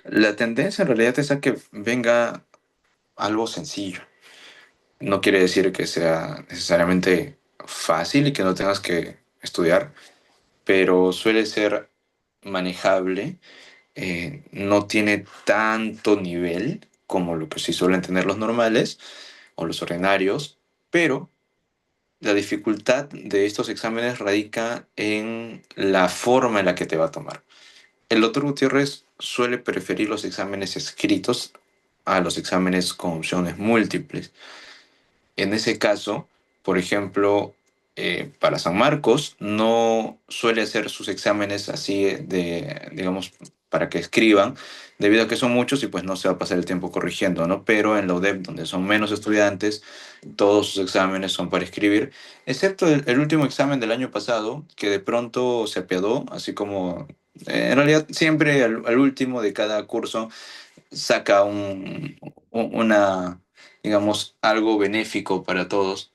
La tendencia en realidad es a que venga algo sencillo. No quiere decir que sea necesariamente fácil y que no tengas que estudiar, pero suele ser manejable. No tiene tanto nivel como lo que sí suelen tener los normales o los ordinarios, pero la dificultad de estos exámenes radica en la forma en la que te va a tomar. El doctor Gutiérrez suele preferir los exámenes escritos a los exámenes con opciones múltiples. En ese caso, por ejemplo, para San Marcos no suele hacer sus exámenes así de, digamos, para que escriban, debido a que son muchos y pues no se va a pasar el tiempo corrigiendo, ¿no? Pero en la UDEP, donde son menos estudiantes, todos sus exámenes son para escribir, excepto el último examen del año pasado, que de pronto se apiadó, así como en realidad siempre al último de cada curso saca una, digamos, algo benéfico para todos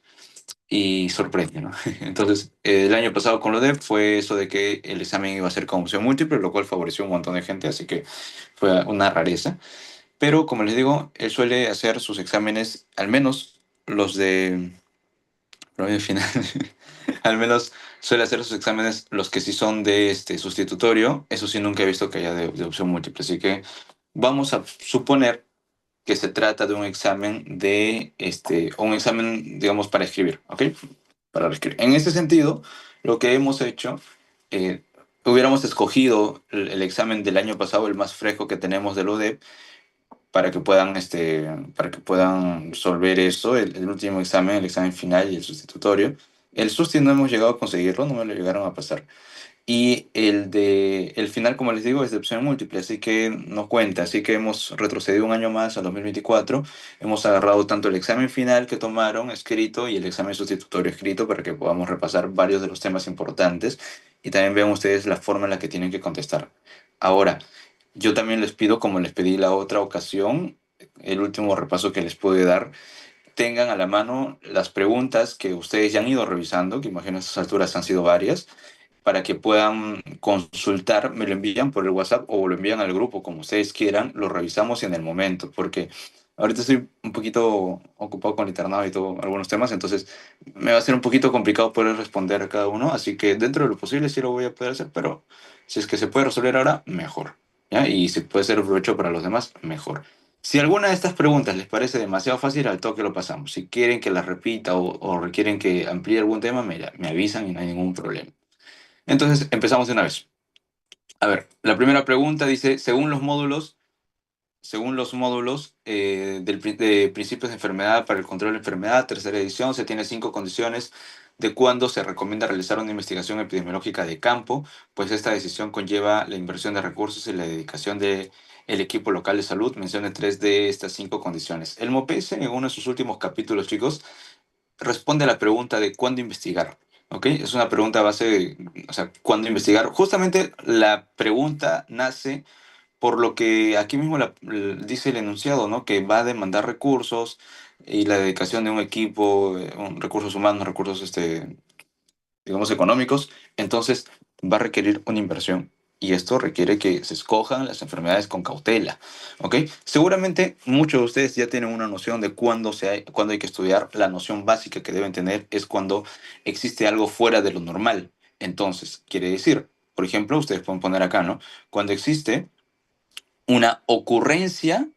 y sorprende, ¿no? Entonces, el año pasado con lo DEP fue eso de que el examen iba a ser con opción múltiple, lo cual favoreció un montón de gente, así que fue una rareza. Pero, como les digo, él suele hacer sus exámenes, al menos los de promedio final, al menos suele hacer sus exámenes los que sí son de este sustitutorio, eso sí nunca he visto que haya de opción múltiple, así que vamos a suponer que se trata de un examen un examen, digamos, para escribir, ¿ok? Para escribir. En ese sentido, lo que hemos hecho, eh, hubiéramos escogido el examen del año pasado, el más fresco que tenemos del UDEP, para que puedan resolver eso, el último examen, el examen final y el sustitutorio. El susti no hemos llegado a conseguirlo, no me lo llegaron a pasar. Y el final, como les digo, es de opción múltiple, así que no cuenta. Así que hemos retrocedido un año más a 2024. Hemos agarrado tanto el examen final que tomaron escrito y el examen sustitutorio escrito para que podamos repasar varios de los temas importantes y también vean ustedes la forma en la que tienen que contestar. Ahora, yo también les pido, como les pedí la otra ocasión, el último repaso que les pude dar, tengan a la mano las preguntas que ustedes ya han ido revisando, que imagino a estas alturas han sido varias, para que puedan consultar, me lo envían por el WhatsApp o lo envían al grupo, como ustedes quieran, lo revisamos en el momento, porque ahorita estoy un poquito ocupado con el internado y todo, algunos temas, entonces me va a ser un poquito complicado poder responder a cada uno, así que dentro de lo posible sí lo voy a poder hacer, pero si es que se puede resolver ahora, mejor, ¿ya? Y si puede ser provecho para los demás, mejor. Si alguna de estas preguntas les parece demasiado fácil, al toque lo pasamos. Si quieren que las repita o requieren que amplíe algún tema, me avisan y no hay ningún problema. Entonces, empezamos de una vez. A ver, la primera pregunta dice, según los módulos de principios de enfermedad para el control de la enfermedad, tercera edición, se tiene 5 condiciones de cuándo se recomienda realizar una investigación epidemiológica de campo, pues esta decisión conlleva la inversión de recursos y la dedicación de el equipo local de salud. Mencione 3 de estas 5 condiciones. El MOPES, en uno de sus últimos capítulos, chicos, responde a la pregunta de cuándo investigar. ¿Ok? Es una pregunta base de, o sea, ¿cuándo investigar? Justamente la pregunta nace por lo que aquí mismo dice el enunciado, ¿no? Que va a demandar recursos y la dedicación de un equipo, recursos humanos, recursos, digamos, económicos. Entonces, va a requerir una inversión. Y esto requiere que se escojan las enfermedades con cautela, ¿ok? Seguramente muchos de ustedes ya tienen una noción de cuándo hay que estudiar. La noción básica que deben tener es cuando existe algo fuera de lo normal. Entonces, quiere decir, por ejemplo, ustedes pueden poner acá, ¿no? Cuando existe una ocurrencia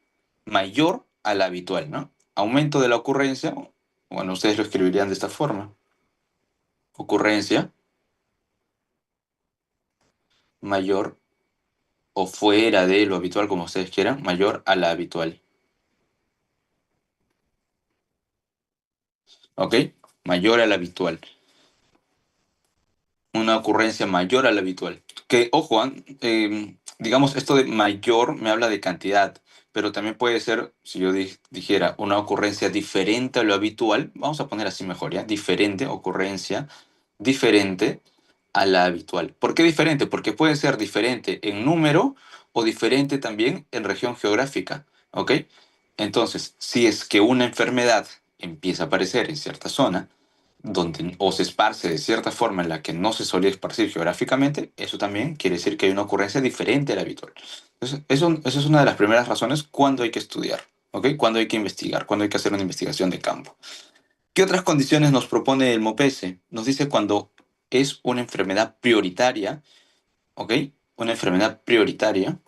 mayor a la habitual, ¿no? Aumento de la ocurrencia, bueno, ustedes lo escribirían de esta forma. Ocurrencia mayor o fuera de lo habitual, como ustedes quieran, mayor a la habitual. ¿Ok? Mayor a la habitual. Una ocurrencia mayor a la habitual. Que, ojo, digamos, esto de mayor me habla de cantidad, pero también puede ser, si yo dijera, una ocurrencia diferente a lo habitual, vamos a poner así mejor, ¿ya? Diferente, ocurrencia diferente a la habitual. ¿Por qué diferente? Porque puede ser diferente en número o diferente también en región geográfica, ¿ok? Entonces, si es que una enfermedad empieza a aparecer en cierta zona, donde o se esparce de cierta forma en la que no se solía esparcir geográficamente, eso también quiere decir que hay una ocurrencia diferente a la habitual. Entonces, eso es una de las primeras razones cuando hay que estudiar, ¿ok? Cuando hay que investigar, cuando hay que hacer una investigación de campo. ¿Qué otras condiciones nos propone el MOPESE? Nos dice cuando es una enfermedad prioritaria, ¿ok? Una enfermedad prioritaria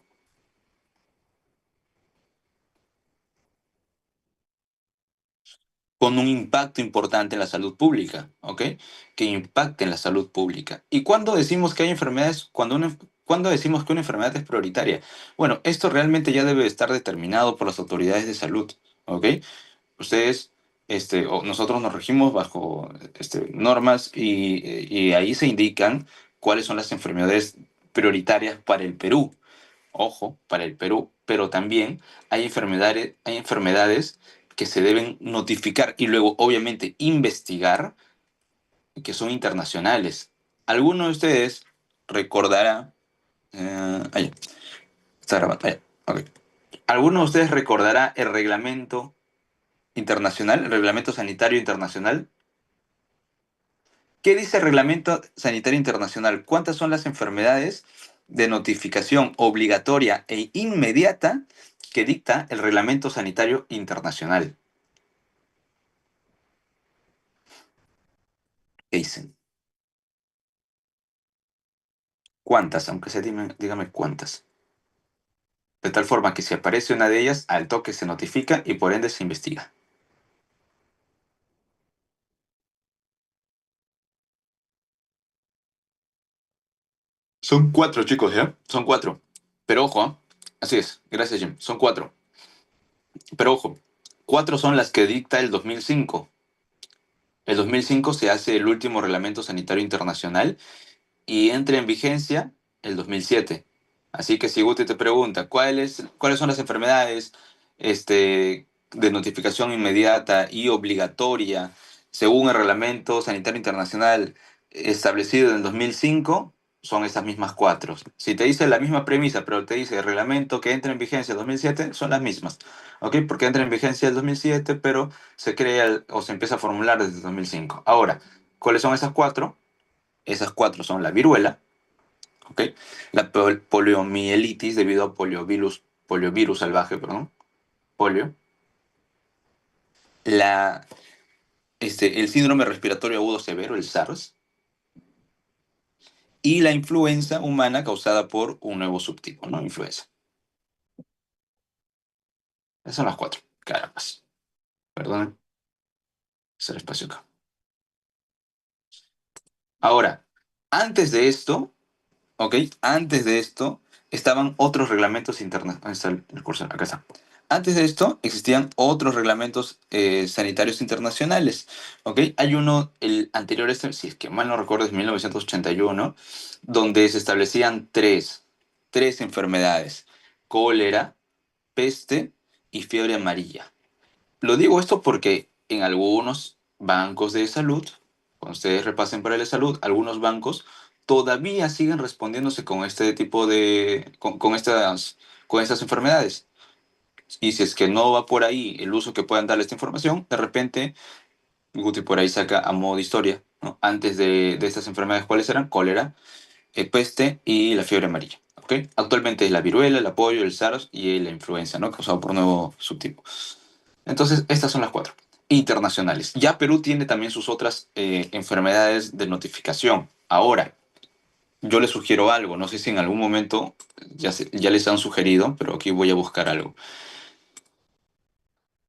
con un impacto importante en la salud pública, ¿ok? Que impacte en la salud pública. ¿Y cuándo decimos que hay enfermedades, cuándo decimos que una enfermedad es prioritaria? Bueno, esto realmente ya debe estar determinado por las autoridades de salud, ¿ok? Ustedes, o nosotros nos regimos bajo normas y ahí se indican cuáles son las enfermedades prioritarias para el Perú. Ojo, para el Perú, pero también hay enfermedades que se deben notificar y luego, obviamente, investigar, que son internacionales. ¿Alguno de ustedes recordará? Ahí, está grabando. Ahí, ok. ¿Alguno de ustedes recordará el reglamento internacional, el reglamento sanitario internacional? ¿Qué dice el reglamento sanitario internacional? ¿Cuántas son las enfermedades de notificación obligatoria e inmediata que dicta el reglamento sanitario internacional? ¿Qué dicen? ¿Cuántas? Aunque sea, dígame cuántas. De tal forma que si aparece una de ellas, al toque se notifica y por ende se investiga. Son cuatro, chicos, ¿ya? Son cuatro. Pero ojo, ¿ah? Así es, gracias, Jim. Son cuatro. Pero ojo, cuatro son las que dicta el 2005. El 2005 se hace el último reglamento sanitario internacional y entra en vigencia el 2007. Así que si Guti te pregunta cuáles son las enfermedades de notificación inmediata y obligatoria según el Reglamento Sanitario Internacional establecido en el 2005, son esas mismas cuatro. Si te dice la misma premisa, pero te dice el reglamento que entra en vigencia el 2007, son las mismas. ¿Ok? Porque entra en vigencia el 2007, pero se crea o se empieza a formular desde el 2005. Ahora, ¿cuáles son esas cuatro? Esas cuatro son la viruela, ¿ok? La poliomielitis debido a poliovirus salvaje, perdón, polio. La, el síndrome respiratorio agudo severo, el SARS. Y la influenza humana causada por un nuevo subtipo, ¿no? Influenza. Esas son las cuatro. Carambas. Perdón, hacer espacio acá. Ahora, antes de esto, ¿ok? Antes de esto estaban otros reglamentos internacionales. Está el cursor, acá está. Antes de esto existían otros reglamentos sanitarios internacionales, ¿ok? Hay uno, el anterior, si es que mal no recuerdo, es 1981, donde se establecían tres enfermedades: cólera, peste y fiebre amarilla. Lo digo esto porque en algunos bancos de salud, cuando ustedes repasen para la salud, algunos bancos todavía siguen respondiéndose con este tipo de, con estas enfermedades. Y si es que no va por ahí el uso que puedan darle esta información, de repente Guti por ahí saca a modo de historia, ¿no? Antes de estas enfermedades, ¿cuáles eran? Cólera, peste y la fiebre amarilla. ¿Ok? Actualmente es la viruela, el polio, el SARS y la influenza, ¿no? Causado por un nuevo subtipo. Entonces, estas son las cuatro internacionales. Ya Perú tiene también sus otras enfermedades de notificación. Ahora, yo les sugiero algo, no sé si en algún momento ya les han sugerido, pero aquí voy a buscar algo.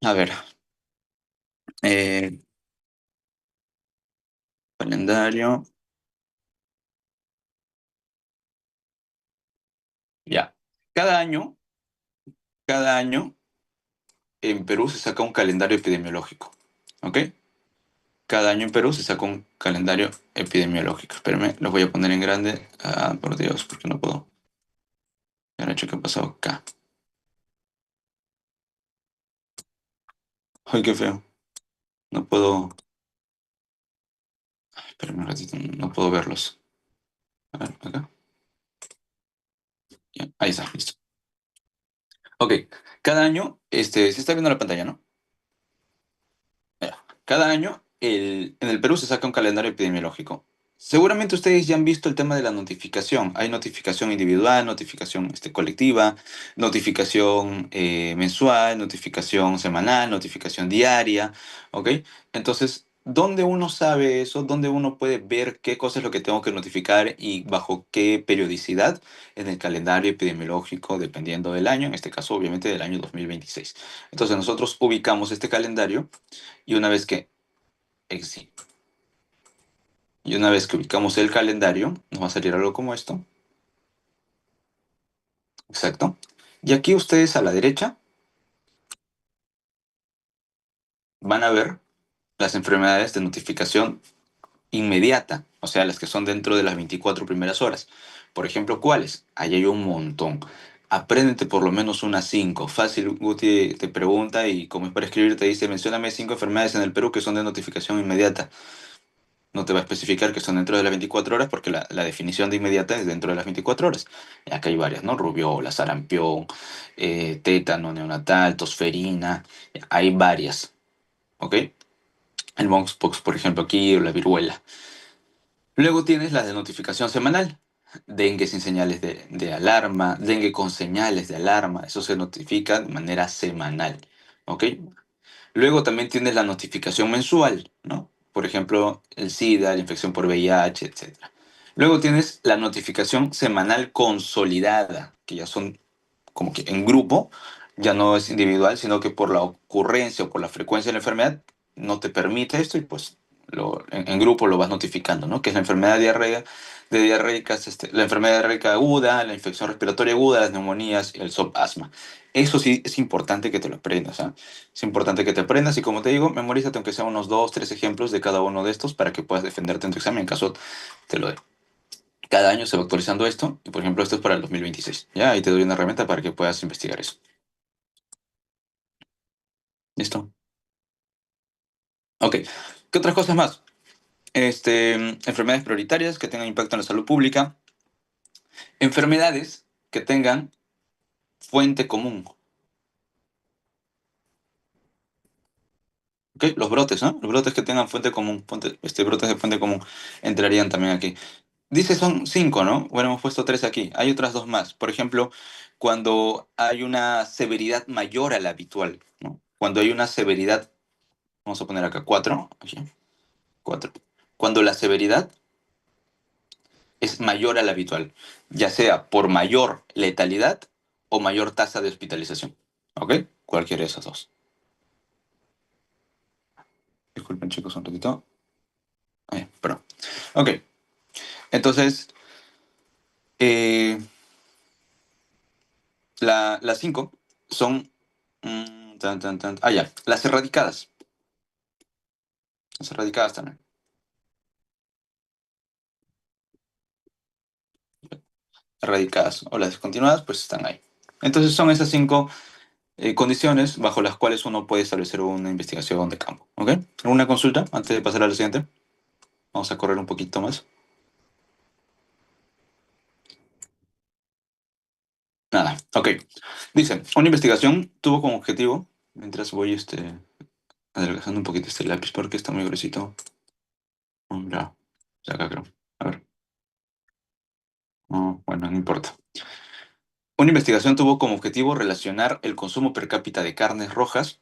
A ver, eh, calendario, ya. Cada año, cada año en Perú se saca un calendario epidemiológico, ¿ok? Cada año en Perú se saca un calendario epidemiológico. Espérenme, lo voy a poner en grande. Ah, por Dios, porque no puedo. Ya he hecho que ha pasado acá. Ay, qué feo. No puedo. Espérame un ratito, no puedo verlos. A ver, acá. Ya, ahí está, listo. Ok, cada año, se está viendo la pantalla, ¿no? Ya. Cada año en el Perú se saca un calendario epidemiológico. Seguramente ustedes ya han visto el tema de la notificación. Hay notificación individual, notificación colectiva, notificación mensual, notificación semanal, notificación diaria, ¿ok? Entonces, ¿dónde uno sabe eso? ¿Dónde uno puede ver qué cosa es lo que tengo que notificar y bajo qué periodicidad? En el calendario epidemiológico, dependiendo del año, en este caso, obviamente, del año 2026. Entonces, nosotros ubicamos este calendario y una vez que Exit. Y una vez que ubicamos el calendario, nos va a salir algo como esto. Exacto. Y aquí ustedes a la derecha van a ver las enfermedades de notificación inmediata, o sea, las que son dentro de las 24 primeras horas. Por ejemplo, ¿cuáles? Ahí hay un montón. Apréndete por lo menos unas 5. Fácil, Guti te pregunta y como es para escribir, te dice, mencióname 5 enfermedades en el Perú que son de notificación inmediata. No te va a especificar que son dentro de las 24 horas porque la definición de inmediata es dentro de las 24 horas. Y acá hay varias, ¿no? Rubiola, sarampión, tétano neonatal, tosferina, hay varias, ¿ok? El monkeypox, por ejemplo, aquí, o la viruela. Luego tienes las de notificación semanal. Dengue sin señales de alarma, dengue con señales de alarma, eso se notifica de manera semanal, ¿ok? Luego también tienes la notificación mensual, ¿no? Por ejemplo, el SIDA, la infección por VIH, etcétera. Luego tienes la notificación semanal consolidada, que ya son como que en grupo, ya no es individual, sino que por la ocurrencia o por la frecuencia de la enfermedad no te permite esto y pues en grupo lo vas notificando, ¿no? Que es la enfermedad de diarreicas, la enfermedad diarreica aguda, la infección respiratoria aguda, las neumonías y el asma. Eso sí es importante que te lo aprendas, ¿ah? Es importante que te aprendas y como te digo, memorízate aunque sea unos dos, tres ejemplos de cada uno de estos para que puedas defenderte en tu examen en caso te lo dé. Cada año se va actualizando esto y por ejemplo esto es para el 2026. Ya, ahí te doy una herramienta para que puedas investigar eso. ¿Listo? Ok. ¿Qué otras cosas más? Enfermedades prioritarias que tengan impacto en la salud pública. Enfermedades que tengan fuente común. ¿Ok? Los brotes, ¿no? Los brotes que tengan fuente común. Brotes de fuente común entrarían también aquí. Dice son cinco, ¿no? Bueno, hemos puesto tres aquí. Hay otras dos más. Por ejemplo, cuando hay una severidad mayor a la habitual, ¿no? Cuando hay una severidad, vamos a poner acá cuatro, aquí, cuatro. Cuando la severidad es mayor a la habitual, ya sea por mayor letalidad o mayor tasa de hospitalización. ¿Ok? Cualquiera de esas dos. Disculpen, chicos, un ratito. Perdón. Ok, entonces, eh, las cinco son. Ya. Las erradicadas. Las erradicadas también. Erradicadas o las descontinuadas, pues están ahí. Entonces, son esas cinco condiciones bajo las cuales uno puede establecer una investigación de campo. ¿Ok? ¿Alguna consulta antes de pasar a la siguiente? Vamos a correr un poquito más. Nada, ok. Dice, una investigación tuvo como objetivo, mientras voy adelgazando un poquito este lápiz porque está muy gruesito. Ya, ya acá creo. A ver. No, bueno, no importa. Una investigación tuvo como objetivo relacionar el consumo per cápita de carnes rojas,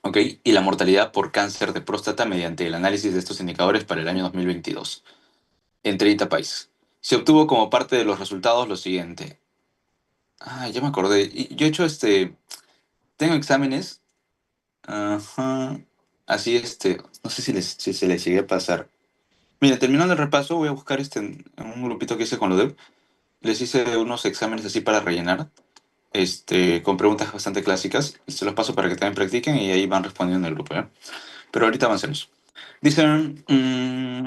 ok, y la mortalidad por cáncer de próstata mediante el análisis de estos indicadores para el año 2022 en 30 países. Se obtuvo como parte de los resultados lo siguiente. Ah, ya me acordé. Yo he hecho tengo exámenes. Ajá. Así, no sé si se les llegué a pasar. Mira, terminando el repaso, voy a buscar en un grupito que hice con lo de. Les hice unos exámenes así para rellenar, con preguntas bastante clásicas. Se los paso para que también practiquen y ahí van respondiendo en el grupo, ¿ya? Pero ahorita avancemos. Dicen,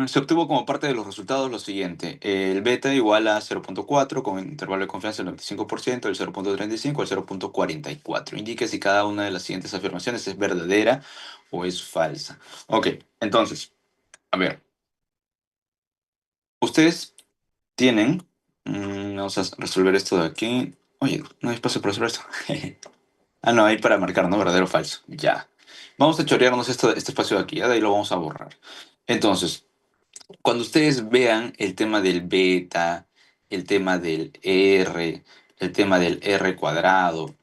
se obtuvo como parte de los resultados lo siguiente. El beta igual a 0.4 con intervalo de confianza del 95%, el 0.35 al 0.44. Indique si cada una de las siguientes afirmaciones es verdadera o es falsa. Ok, entonces, a ver, ustedes tienen, vamos a resolver esto de aquí. Oye, no hay espacio para resolver esto. Ah, no, hay para marcar, ¿no? Verdadero o falso. Ya. Vamos a chorearnos este espacio de aquí, ¿ya? De ahí lo vamos a borrar. Entonces, cuando ustedes vean el tema del beta, el tema del R, el tema del R cuadrado,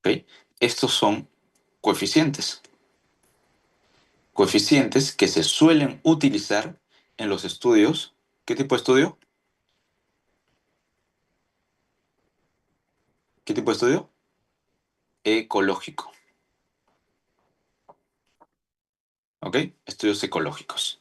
¿ok? Estos son coeficientes. Coeficientes que se suelen utilizar en los estudios. ¿Qué tipo de estudio? ¿Qué tipo de estudio? Ecológico. ¿Ok? Estudios ecológicos.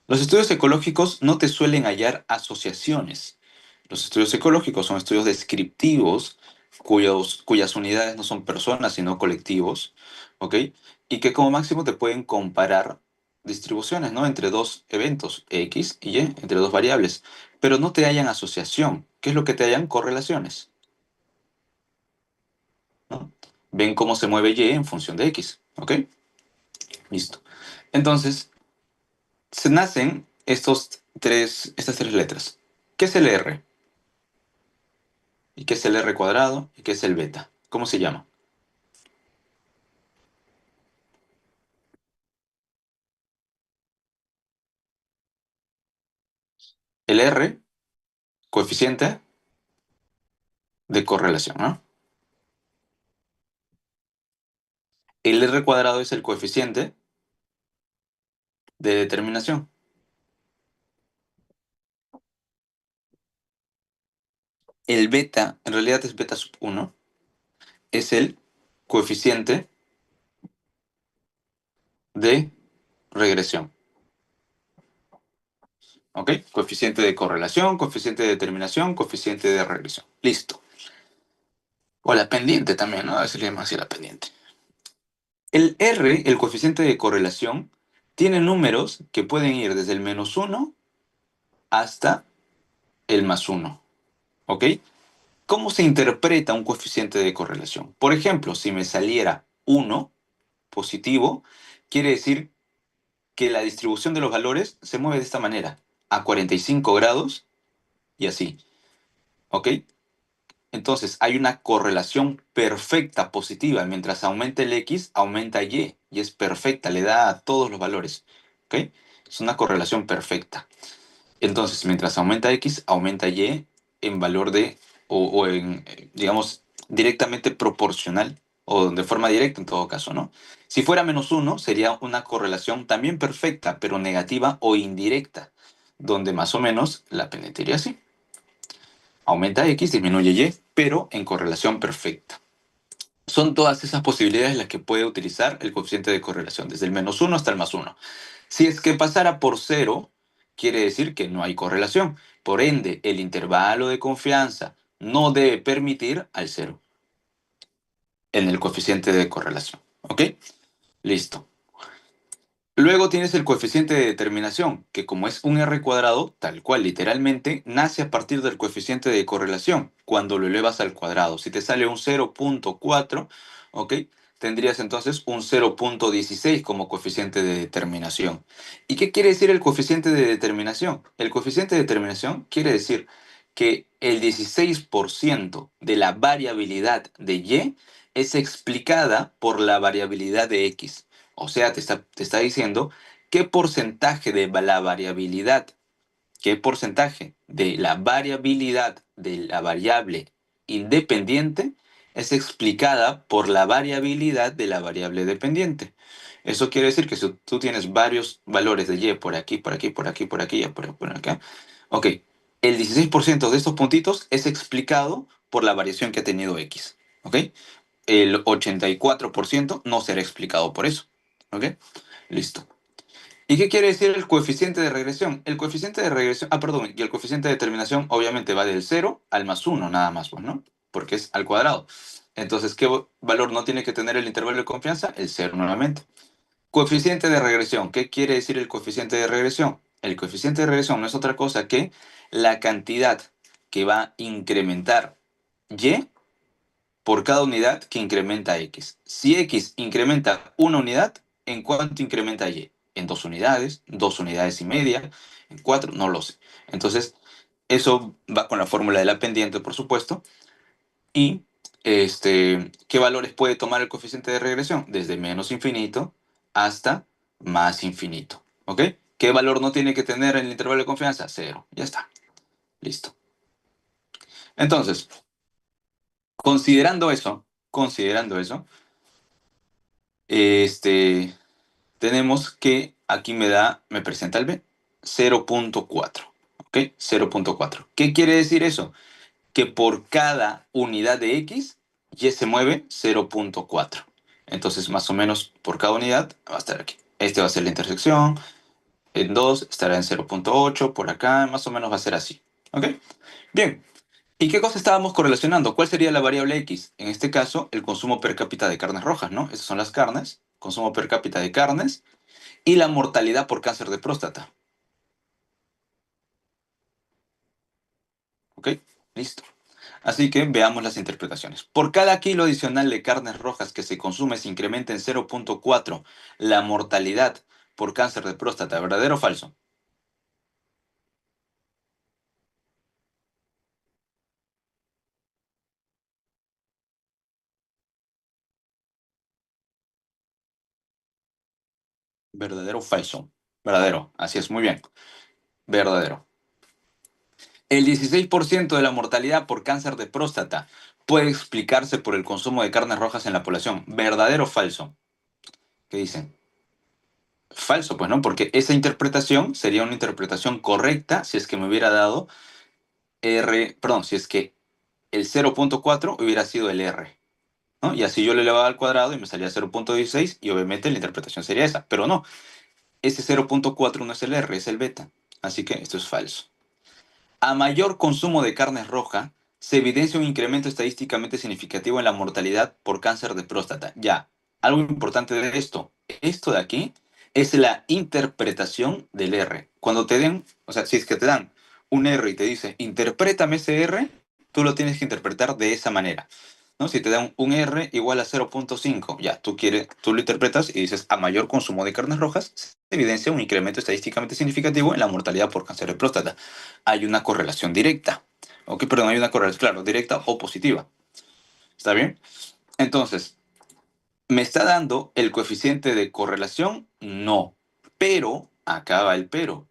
Los estudios ecológicos no te suelen hallar asociaciones. Los estudios ecológicos son estudios descriptivos cuyas unidades no son personas, sino colectivos, ¿ok? Y que como máximo te pueden comparar distribuciones, ¿no? Entre dos eventos, X y Y, entre dos variables. Pero no te hallan asociación. ¿Qué es lo que te hallan? Correlaciones, ¿no? Ven cómo se mueve Y en función de X, ¿ok? Listo. Entonces, se nacen estas tres letras. ¿Qué es el R? ¿Y qué es el R cuadrado? ¿Y qué es el beta? ¿Cómo se llama? El R, coeficiente de correlación, ¿no? El R cuadrado es el coeficiente de determinación. El beta, en realidad es beta sub uno, es el coeficiente de regresión. ¿Ok? Coeficiente de correlación, coeficiente de determinación, coeficiente de regresión. Listo. O la pendiente también, ¿no? A veces le llaman así la pendiente. El R, el coeficiente de correlación, tiene números que pueden ir desde el menos uno hasta el más uno. ¿Ok? ¿Cómo se interpreta un coeficiente de correlación? Por ejemplo, si me saliera uno positivo, quiere decir que la distribución de los valores se mueve de esta manera, a 45 grados y así. ¿Ok? Entonces hay una correlación perfecta positiva. Mientras aumenta el X, aumenta Y es perfecta, le da a todos los valores. ¿Ok? Es una correlación perfecta. Entonces, mientras aumenta X, aumenta Y en valor de, o en, digamos, directamente proporcional, o de forma directa en todo caso, ¿no? Si fuera menos uno, sería una correlación también perfecta, pero negativa o indirecta, donde más o menos la pendiente iría así. Aumenta X, disminuye Y, pero en correlación perfecta. Son todas esas posibilidades las que puede utilizar el coeficiente de correlación, desde el menos uno hasta el más uno. Si es que pasara por cero, quiere decir que no hay correlación. Por ende, el intervalo de confianza no debe permitir al cero en el coeficiente de correlación. ¿Ok? Listo. Luego tienes el coeficiente de determinación, que como es un R cuadrado, tal cual literalmente, nace a partir del coeficiente de correlación, cuando lo elevas al cuadrado. Si te sale un 0.4, ¿ok? Tendrías entonces un 0.16 como coeficiente de determinación. ¿Y qué quiere decir el coeficiente de determinación? El coeficiente de determinación quiere decir que el 16% de la variabilidad de Y es explicada por la variabilidad de X. O sea, te está diciendo qué porcentaje de la variabilidad, qué porcentaje de la variabilidad de la variable independiente es explicada por la variabilidad de la variable dependiente. Eso quiere decir que si tú tienes varios valores de y por aquí, por aquí, por aquí, por aquí, por acá, ok, el 16% de estos puntitos es explicado por la variación que ha tenido x, ok. El 84% no será explicado por eso. ¿Ok? Listo. ¿Y qué quiere decir el coeficiente de regresión? El coeficiente de regresión, perdón, y el coeficiente de determinación obviamente va del cero al más uno nada más, pues, ¿no? Porque es al cuadrado. Entonces, ¿qué valor no tiene que tener el intervalo de confianza? El cero nuevamente. Coeficiente de regresión. ¿Qué quiere decir el coeficiente de regresión? El coeficiente de regresión no es otra cosa que la cantidad que va a incrementar y por cada unidad que incrementa X. Si X incrementa una unidad, ¿en cuánto incrementa Y? En dos unidades y media, en cuatro, no lo sé. Entonces, eso va con la fórmula de la pendiente, por supuesto, y ¿Qué valores puede tomar el coeficiente de regresión? Desde menos infinito hasta más infinito. ¿Ok? ¿Qué valor no tiene que tener en el intervalo de confianza? Cero. Ya está. Listo. Entonces, considerando eso, este, tenemos que aquí me presenta el B, 0.4. ¿Ok? 0.4. ¿Qué quiere decir eso? Que por cada unidad de X, Y se mueve 0.4. Entonces, más o menos por cada unidad va a estar aquí. Este va a ser la intersección. En 2 estará en 0.8. Por acá, más o menos va a ser así. ¿Ok? Bien. ¿Y qué cosa estábamos correlacionando? ¿Cuál sería la variable X? En este caso, el consumo per cápita de carnes rojas, ¿no? Estas son las carnes, consumo per cápita de carnes y la mortalidad por cáncer de próstata. ¿Ok? Listo. Así que veamos las interpretaciones. Por cada kilo adicional de carnes rojas que se consume se incrementa en 0.4 la mortalidad por cáncer de próstata. ¿Verdadero o falso? ¿Verdadero o falso? Verdadero. Así es, muy bien. Verdadero. El 16% de la mortalidad por cáncer de próstata puede explicarse por el consumo de carnes rojas en la población. ¿Verdadero o falso? ¿Qué dicen? Falso, pues no, porque esa interpretación sería una interpretación correcta si es que me hubiera dado R, perdón, si es que el 0.4 hubiera sido el R, ¿no? Y así yo le elevaba al cuadrado y me salía 0.16 y obviamente la interpretación sería esa, pero no, ese 0.4 no es el R, es el beta, así que esto es falso. A mayor consumo de carne roja, se evidencia un incremento estadísticamente significativo en la mortalidad por cáncer de próstata. Ya, algo importante de esto de aquí es la interpretación del R. Cuando te den, o sea, si es que te dan un R y te dice, interprétame ese R, tú lo tienes que interpretar de esa manera. ¿No? Si te dan un R igual a 0.5, ya, tú lo interpretas y dices, a mayor consumo de carnes rojas, se evidencia un incremento estadísticamente significativo en la mortalidad por cáncer de próstata. Hay una correlación directa. Ok, perdón, hay una correlación, claro, directa o positiva. ¿Está bien? Entonces, ¿me está dando el coeficiente de correlación? No. Pero, acá va el pero,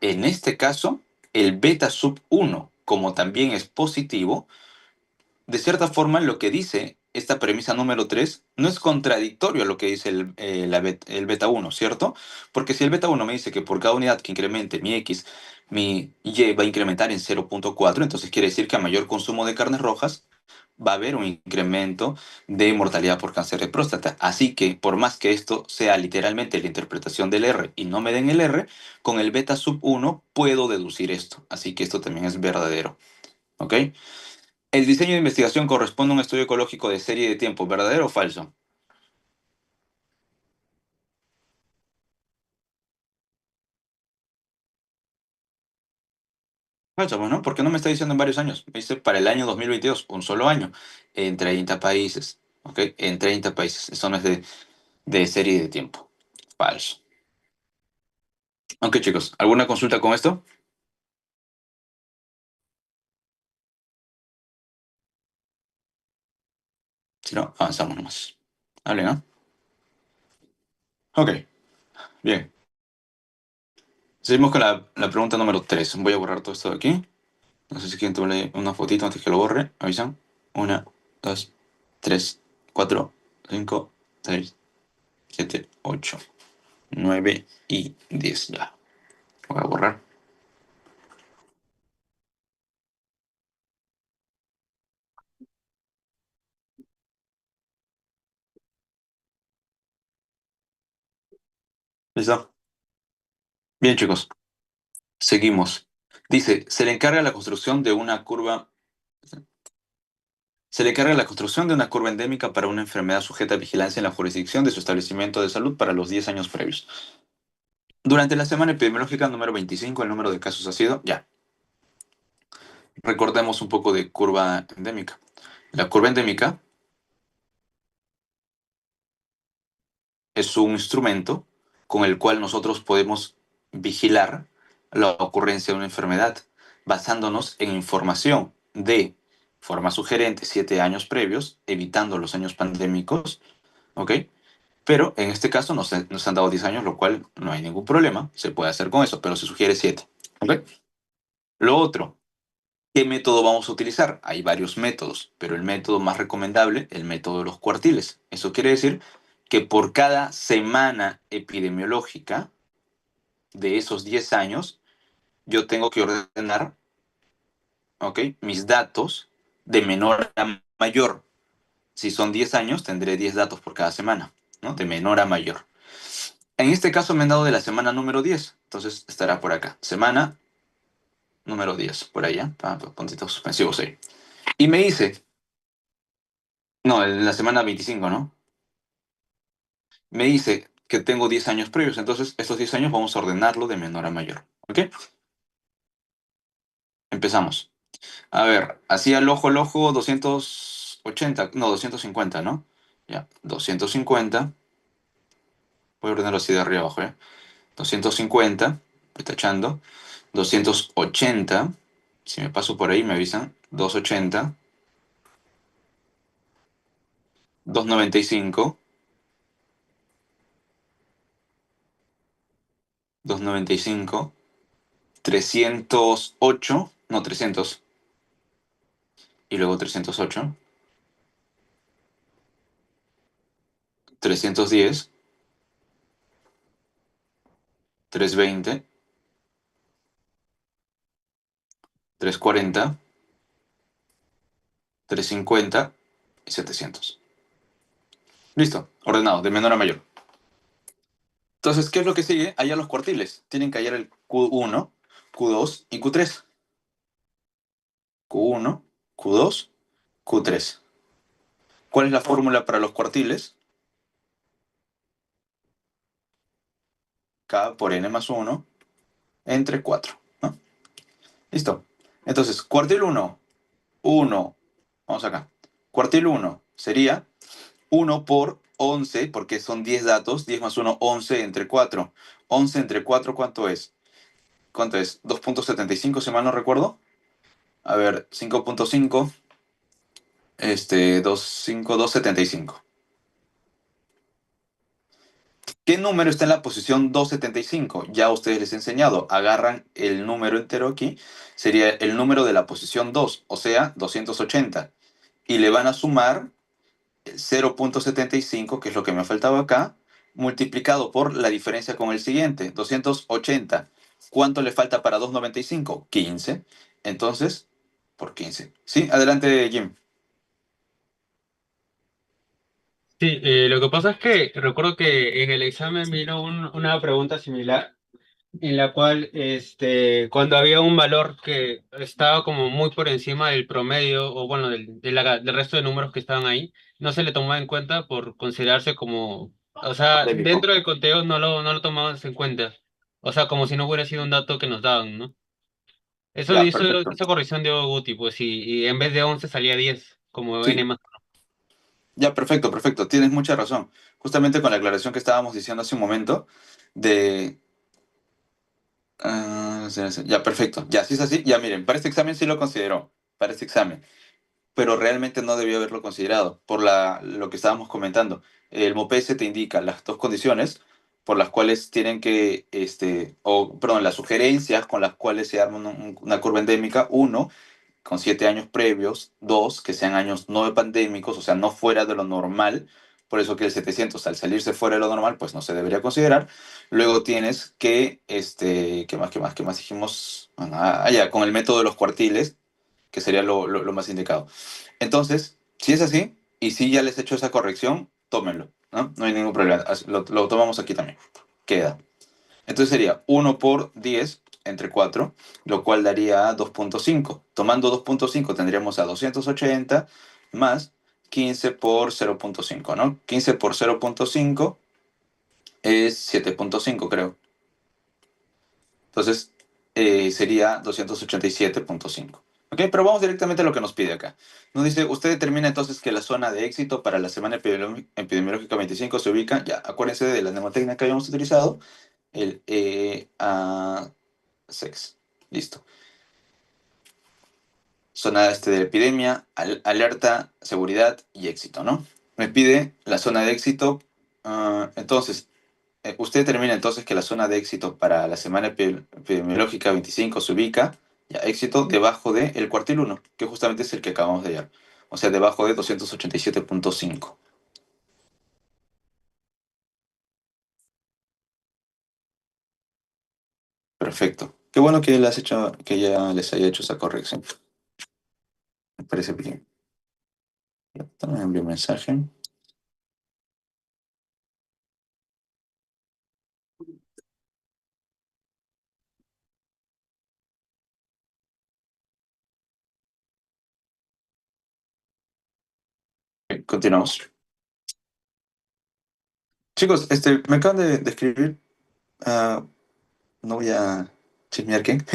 en este caso, el beta sub 1, como también es positivo, de cierta forma lo que dice esta premisa número 3 no es contradictorio a lo que dice el beta uno, ¿cierto? Porque si el beta uno me dice que por cada unidad que incremente mi X, mi Y va a incrementar en 0.4, entonces quiere decir que a mayor consumo de carnes rojas va a haber un incremento de mortalidad por cáncer de próstata. Así que por más que esto sea literalmente la interpretación del R y no me den el R, con el beta sub uno puedo deducir esto. Así que esto también es verdadero. ¿Ok? ¿El diseño de investigación corresponde a un estudio ecológico de serie de tiempo, verdadero o falso? Falso, pues, ¿no? Porque no me está diciendo en varios años. Me dice para el año 2022, un solo año, en 30 países. ¿Ok? En 30 países. Eso no es de serie de tiempo. Falso. Ok, chicos, ¿alguna consulta con esto? Si no, avanzamos nomás. Hable, ¿no? Ok, bien. Seguimos con la pregunta número 3. Voy a borrar todo esto de aquí. No sé si quieren tomarle una fotito antes que lo borre. Avisan. Una, dos, tres, cuatro, cinco, seis, siete, ocho, 9 y 10. Ya. Voy a borrar. ¿Listo? Bien, chicos. Seguimos. Dice, se le encarga la construcción de una curva endémica para una enfermedad sujeta a vigilancia en la jurisdicción de su establecimiento de salud para los 10 años previos. Durante la semana epidemiológica número 25, el número de casos ha sido, ya, recordemos un poco de curva endémica. La curva endémica es un instrumento con el cual nosotros podemos vigilar la ocurrencia de una enfermedad basándonos en información de forma sugerente 7 años previos, evitando los años pandémicos, ¿ok? Pero en este caso nos han dado 10 años, lo cual no hay ningún problema, se puede hacer con eso, pero se sugiere 7, ¿ok? Lo otro, ¿qué método vamos a utilizar? Hay varios métodos, pero el método más recomendable, el método de los cuartiles. Eso quiere decir que por cada semana epidemiológica de esos 10 años, yo tengo que ordenar, ¿ok?, mis datos de menor a mayor. Si son 10 años, tendré 10 datos por cada semana, ¿no? De menor a mayor. En este caso me han dado de la semana número 10, entonces estará por acá. Semana número 10, por allá, puntitos suspensivos ahí. Y me dice, no, en la semana 25, ¿no? Me dice que tengo 10 años previos, entonces estos 10 años vamos a ordenarlo de menor a mayor, ¿ok? Empezamos. A ver, así al ojo, 280, no, 250, ¿no? Ya, 250. Voy a ordenarlo así de arriba abajo, ¿eh? 250, voy tachando. 280, si me paso por ahí me avisan. 280, 295, 295, 308, no, 300, y luego 308, 310, 320, 340, 350 y 700. Listo, ordenado, de menor a mayor. Entonces, ¿qué es lo que sigue? Hallar los cuartiles. Tienen que hallar el Q1, Q2 y Q3. Q1, Q2, Q3. ¿Cuál es la fórmula para los cuartiles? K por n más 1 entre 4, ¿no? Listo. Entonces, cuartil 1, 1, vamos acá. Cuartil 1 sería 1 por 11, porque son 10 datos, 10 más 1, 11 entre 4. 11 entre 4, ¿cuánto es? ¿Cuánto es? 2.75, si mal no recuerdo. A ver, 5.5, 2.5, 2.75. ¿Qué número está en la posición 275? Ya a ustedes les he enseñado. Agarran el número entero aquí. Sería el número de la posición 2, o sea, 280. Y le van a sumar 0.75, que es lo que me ha faltado acá, multiplicado por la diferencia con el siguiente, 280. ¿Cuánto le falta para 295? 15. Entonces, por 15. Sí, adelante, Jim. Sí, lo que pasa es que recuerdo que en el examen vino una pregunta similar en la cual cuando había un valor que estaba como muy por encima del promedio o bueno, del resto de números que estaban ahí, no se le tomaba en cuenta por considerarse como, o sea, Pandémico. dentro del conteo no lo tomaban en cuenta, o sea, como si no hubiera sido un dato que nos daban, ¿no? Eso Ya, hizo perfecto. esa corrección de Guti, pues, y en vez de 11 salía 10 como n Sí, más. ya, perfecto, perfecto. Tienes mucha razón. Justamente con la aclaración que estábamos diciendo hace un momento de... sí, sí, ya, perfecto. Ya, si es así, ya miren, para este examen sí lo consideró, para este examen, pero realmente no debió haberlo considerado por lo que estábamos comentando. El MOPS te indica las dos condiciones por las cuales tienen que, o, perdón, las sugerencias con las cuales se arma una curva endémica. Uno, con 7 años previos. Dos, que sean años no pandémicos, o sea, no fuera de lo normal. Por eso que el 700, al salirse fuera de lo normal, pues no se debería considerar. Luego tienes que, ¿qué más dijimos? Bueno, ya, con el método de los cuartiles, que sería lo más indicado. Entonces, si es así, y si ya les he hecho esa corrección, tómenlo, ¿no? No hay ningún problema. Lo tomamos aquí también. Queda. Entonces sería 1 por 10 entre 4, lo cual daría 2.5. Tomando 2.5 tendríamos a 280 más 15 por 0.5, ¿no? 15 por 0.5 es 7.5, creo. Entonces sería 287.5. ¿Ok? Pero vamos directamente a lo que nos pide acá. Nos dice, usted determina entonces que la zona de éxito para la semana epidemiológica 25 se ubica, ya, acuérdense de la mnemotecnia que habíamos utilizado, el EA6. Listo. zona de epidemia, alerta, seguridad y éxito, ¿no? Me pide la zona de éxito. Entonces, usted determina entonces que la zona de éxito para la semana epidemiológica 25 se ubica, ya, éxito debajo del cuartil uno, que justamente es el que acabamos de hallar. O sea, debajo de 287.5. Perfecto. Qué bueno que le has hecho, que ya les haya hecho esa corrección. Me parece bien. También envío un mensaje. Continuamos. Chicos, me acaban de escribir, ah, no voy a chismear quién,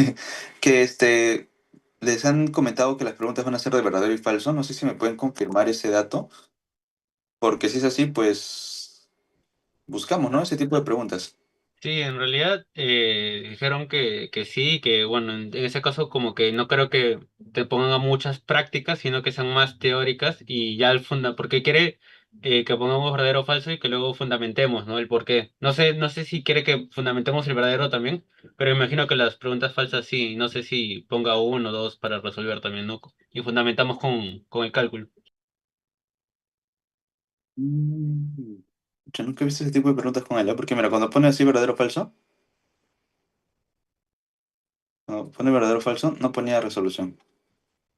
que les han comentado que las preguntas van a ser de verdadero y falso. No sé si me pueden confirmar ese dato, porque si es así, pues buscamos, ¿no? Ese tipo de preguntas. Sí, en realidad dijeron que sí, que bueno, en ese caso como que no creo que te pongan a muchas prácticas, sino que sean más teóricas y ya el funda, porque quiere que pongamos verdadero o falso y que luego fundamentemos, ¿no? El por qué. No sé si quiere que fundamentemos el verdadero también, pero imagino que las preguntas falsas sí, no sé si ponga uno o dos para resolver también, ¿no? Y fundamentamos con el cálculo. Mm. Yo nunca he visto ese tipo de preguntas con él, ¿eh? Porque mira, cuando pone así verdadero o falso, cuando pone verdadero o falso, no ponía resolución.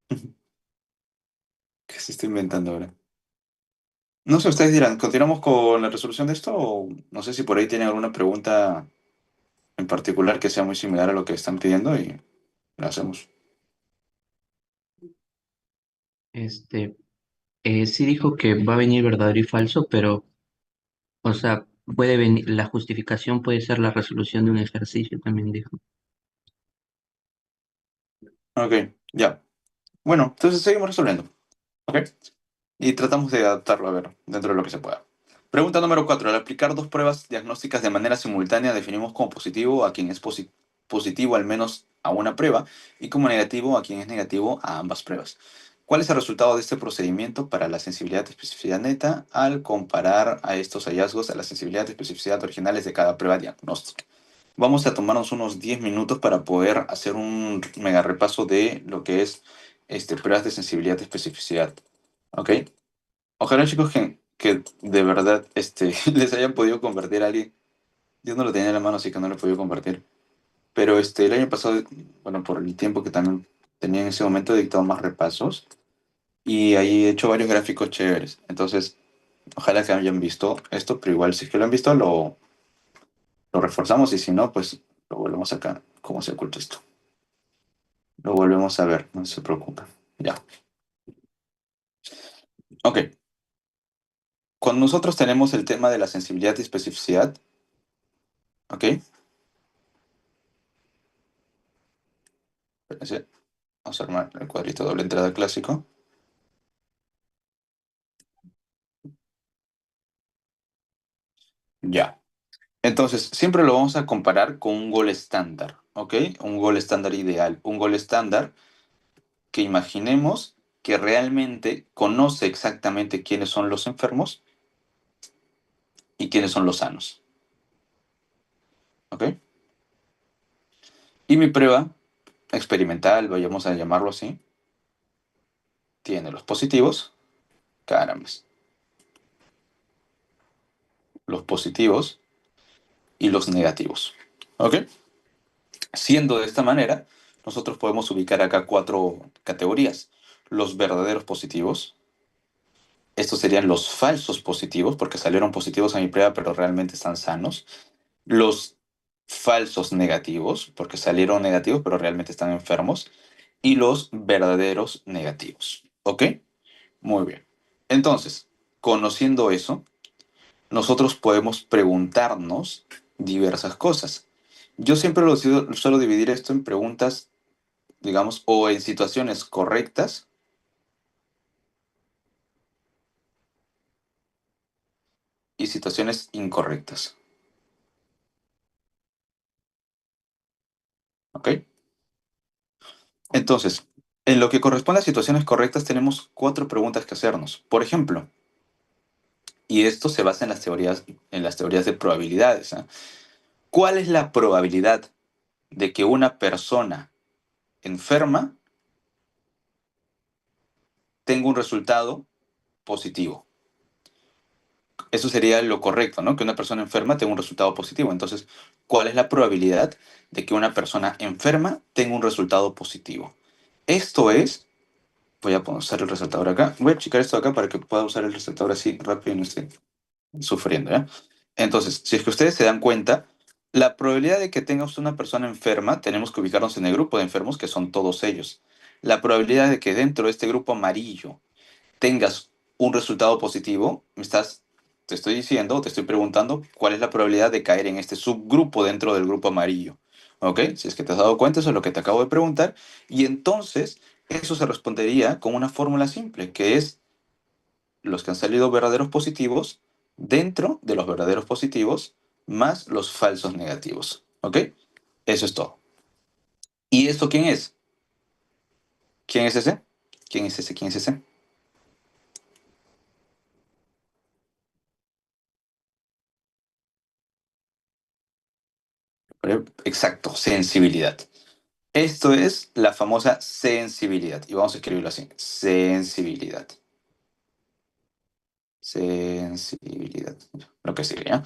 ¿Qué se está inventando ahora? No sé, ustedes dirán, ¿continuamos con la resolución de esto? O no sé si por ahí tienen alguna pregunta en particular que sea muy similar a lo que están pidiendo y lo hacemos. Este, sí dijo que va a venir verdadero y falso, pero, o sea, puede venir, la justificación puede ser la resolución de un ejercicio, también dijo. Ok, ya. Bueno, entonces seguimos resolviendo. Ok. Y tratamos de adaptarlo, a ver, dentro de lo que se pueda. Pregunta número 4. Al aplicar dos pruebas diagnósticas de manera simultánea, definimos como positivo a quien es positivo al menos a una prueba y como negativo a quien es negativo a ambas pruebas. ¿Cuál es el resultado de este procedimiento para la sensibilidad y especificidad neta al comparar a estos hallazgos a la sensibilidad y especificidad originales de cada prueba diagnóstica? Vamos a tomarnos unos 10 minutos para poder hacer un mega repaso de lo que es pruebas de sensibilidad y especificidad. ¿Ok? Ojalá, chicos, que de verdad les hayan podido convertir a alguien. Yo no lo tenía en la mano, así que no lo he podido convertir. Pero el año pasado, bueno, por el tiempo que también tenía en ese momento, he dictado más repasos y ahí he hecho varios gráficos chéveres. Entonces, ojalá que hayan visto esto, pero igual si es que lo han visto, lo reforzamos y si no, pues lo volvemos acá. ¿Cómo se oculta esto? Lo volvemos a ver, no se preocupen. Ya. Ok. Cuando nosotros tenemos el tema de la sensibilidad y especificidad, ¿ok? Espérense. Vamos a armar el cuadrito doble entrada clásico. Ya. Entonces, siempre lo vamos a comparar con un gol estándar, ¿ok? Un gol estándar ideal. Un gol estándar que imaginemos que realmente conoce exactamente quiénes son los enfermos y quiénes son los sanos, ¿ok? Y mi prueba experimental, vayamos a llamarlo así, tiene los positivos, caramba, los positivos y los negativos, ¿ok? Siendo de esta manera, nosotros podemos ubicar acá cuatro categorías. Los verdaderos positivos, estos serían los falsos positivos, porque salieron positivos a mi prueba, pero realmente están sanos. Los falsos negativos, porque salieron negativos, pero realmente están enfermos. Y los verdaderos negativos. ¿Ok? Muy bien. Entonces, conociendo eso, nosotros podemos preguntarnos diversas cosas. Yo siempre suelo dividir esto en preguntas, digamos, o en situaciones correctas y situaciones incorrectas. ¿Ok? Entonces, En lo que corresponde a situaciones correctas, tenemos 4 preguntas que hacernos. Por ejemplo, y esto se basa en las teorías de probabilidades. ¿Ah? ¿Cuál es la probabilidad de que una persona enferma tenga un resultado positivo? Eso sería lo correcto, ¿no? Que una persona enferma tenga un resultado positivo. Entonces, ¿cuál es la probabilidad de que una persona enferma tenga un resultado positivo? Esto es, voy a usar el resaltador acá. Voy a checar esto acá para que pueda usar el resaltador así rápido y no esté sufriendo, ¿ya? Entonces, si es que ustedes se dan cuenta, la probabilidad de que tengamos una persona enferma, tenemos que ubicarnos en el grupo de enfermos, que son todos ellos. La probabilidad de que dentro de este grupo amarillo tengas un resultado positivo, te estoy diciendo, te estoy preguntando cuál es la probabilidad de caer en este subgrupo dentro del grupo amarillo. ¿Ok? Si es que te has dado cuenta, eso es lo que te acabo de preguntar. Y entonces, eso se respondería con una fórmula simple, que es los que han salido verdaderos positivos dentro de los verdaderos positivos más los falsos negativos. ¿Ok? Eso es todo. ¿Y esto quién es? ¿Quién es ese? ¿Quién es ese? ¿Quién es ese? Exacto, sensibilidad. Esto es la famosa sensibilidad. Y vamos a escribirlo así. Sensibilidad. Sensibilidad. Lo que sigue, ¿ya?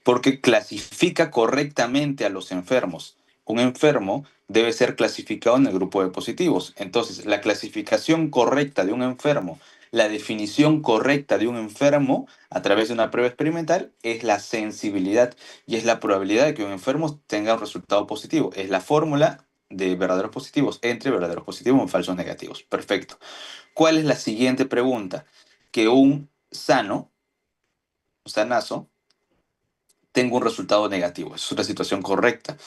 Porque clasifica correctamente a los enfermos. Un enfermo debe ser clasificado en el grupo de positivos. Entonces, la clasificación correcta de un enfermo, la definición correcta de un enfermo a través de una prueba experimental es la sensibilidad y es la probabilidad de que un enfermo tenga un resultado positivo. Es la fórmula de verdaderos positivos entre verdaderos positivos y falsos negativos. Perfecto. ¿Cuál es la siguiente pregunta? Que un sanazo, tenga un resultado negativo. Es una situación correcta.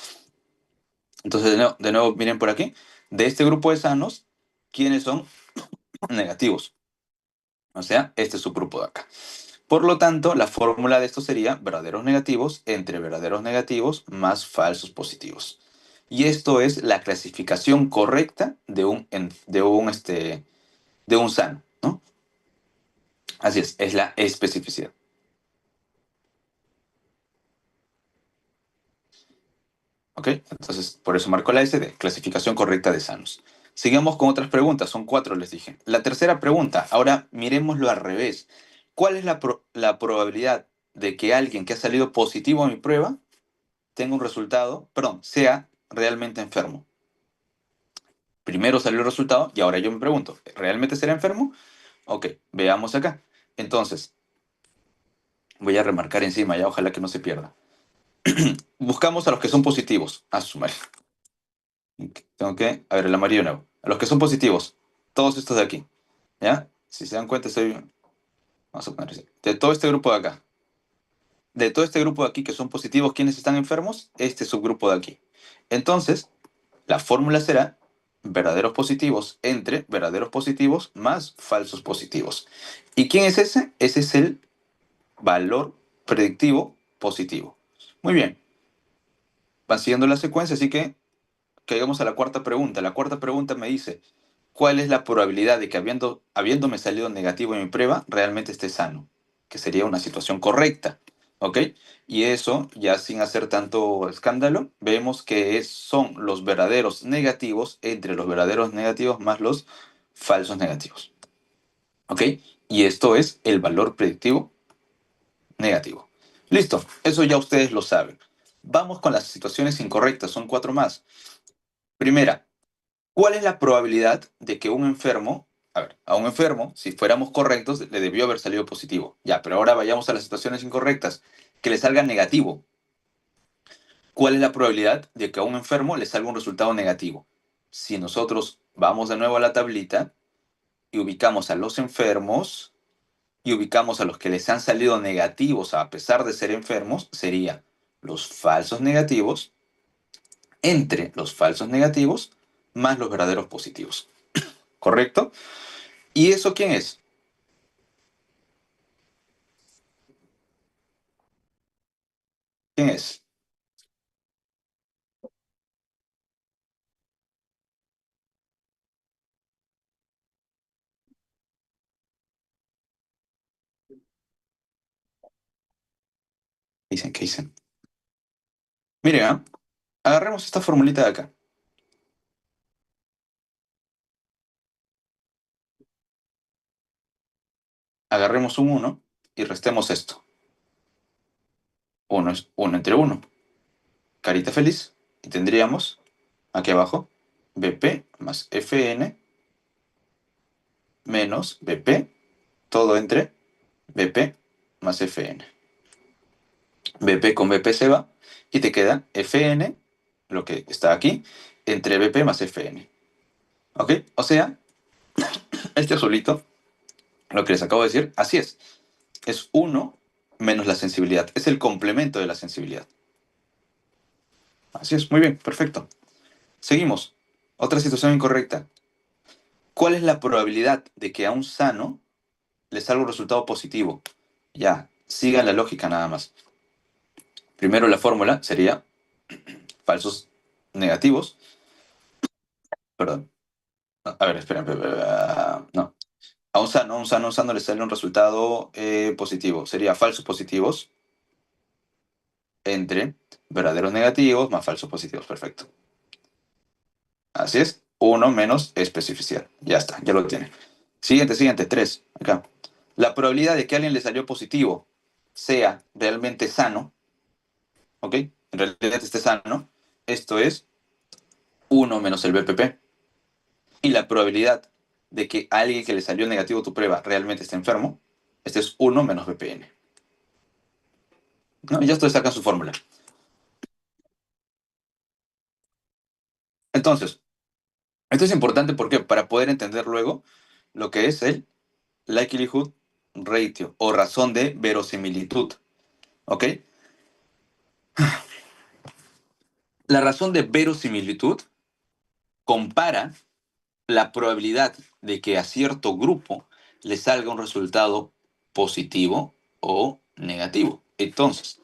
Entonces, de nuevo, miren por aquí. De este grupo de sanos, ¿quiénes son negativos? O sea, este es su grupo de acá. Por lo tanto, la fórmula de esto sería verdaderos negativos entre verdaderos negativos más falsos positivos. Y esto es la clasificación correcta de un sano, ¿no? Así es la especificidad. ¿Ok? Entonces, por eso marco la S de clasificación correcta de sanos. Sigamos con otras preguntas, son 4 les dije. La tercera pregunta, ahora miremoslo al revés. ¿Cuál es la probabilidad de que alguien que ha salido positivo a mi prueba tenga un resultado, perdón, sea realmente enfermo? Primero salió el resultado y ahora yo me pregunto, ¿realmente será enfermo? Ok, veamos acá. Entonces, voy a remarcar encima ya, ojalá que no se pierda. Buscamos a los que son positivos. A sumar. Tengo que, a ver, el amarillo nuevo. A los que son positivos, todos estos de aquí, ¿ya? Si se dan cuenta, vamos a poner así. De todo este grupo de acá, de todo este grupo de aquí que son positivos, ¿quiénes están enfermos? Este subgrupo de aquí. Entonces, la fórmula será verdaderos positivos entre verdaderos positivos más falsos positivos. ¿Y quién es ese? Ese es el valor predictivo positivo. Muy bien, van siguiendo la secuencia, así que caigamos a la cuarta pregunta. La cuarta pregunta me dice, ¿cuál es la probabilidad de que habiéndome salido negativo en mi prueba, realmente esté sano? Que sería una situación correcta, ¿ok? Y eso, ya sin hacer tanto escándalo, vemos que son los verdaderos negativos entre los verdaderos negativos más los falsos negativos, ¿ok? Y esto es el valor predictivo negativo. Listo, eso ya ustedes lo saben. Vamos con las situaciones incorrectas, son 4 más. Primera, ¿cuál es la probabilidad de que un enfermo, a ver, a un enfermo, si fuéramos correctos, le debió haber salido positivo? Ya, pero ahora vayamos a las situaciones incorrectas, que le salga negativo. ¿Cuál es la probabilidad de que a un enfermo le salga un resultado negativo? Si nosotros vamos de nuevo a la tablita y ubicamos a los enfermos y ubicamos a los que les han salido negativos a pesar de ser enfermos, sería los falsos negativos entre los falsos negativos más los verdaderos positivos. ¿Correcto? ¿Y eso quién es? ¿Quién es? Dicen, ¿qué dicen? Miren, agarremos esta formulita de acá. Agarremos un 1 y restemos esto. 1 es 1 entre 1. Carita feliz. Y tendríamos aquí abajo BP más FN menos BP, todo entre BP más FN. BP con BP se va y te queda FN, lo que está aquí, entre BP más FN. ¿Ok? O sea, este azulito, lo que les acabo de decir, así es 1 menos la sensibilidad. Es el complemento de la sensibilidad. Así es, muy bien, perfecto. Seguimos. Otra situación incorrecta. ¿Cuál es la probabilidad de que a un sano le salga un resultado positivo? Ya, sigan la lógica nada más. Primero la fórmula sería falsos negativos. Perdón. A ver, esperen. No. A un sano le sale un resultado positivo. Sería falsos positivos entre verdaderos negativos más falsos positivos. Perfecto. Así es. 1 menos especificidad. Ya está, ya lo tiene. Siguiente. 3. Acá. La probabilidad de que a alguien le salió positivo sea realmente sano, ¿ok? En realidad esté sano, esto es 1 menos el BPP. Y la probabilidad de que a alguien que le salió negativo tu prueba realmente esté enfermo, este es 1 menos BPN. ¿No? Y ya ustedes sacan su fórmula. Entonces, esto es importante porque para poder entender luego lo que es el likelihood ratio o razón de verosimilitud. ¿Ok? La razón de verosimilitud compara la probabilidad de que a cierto grupo le salga un resultado positivo o negativo. Entonces,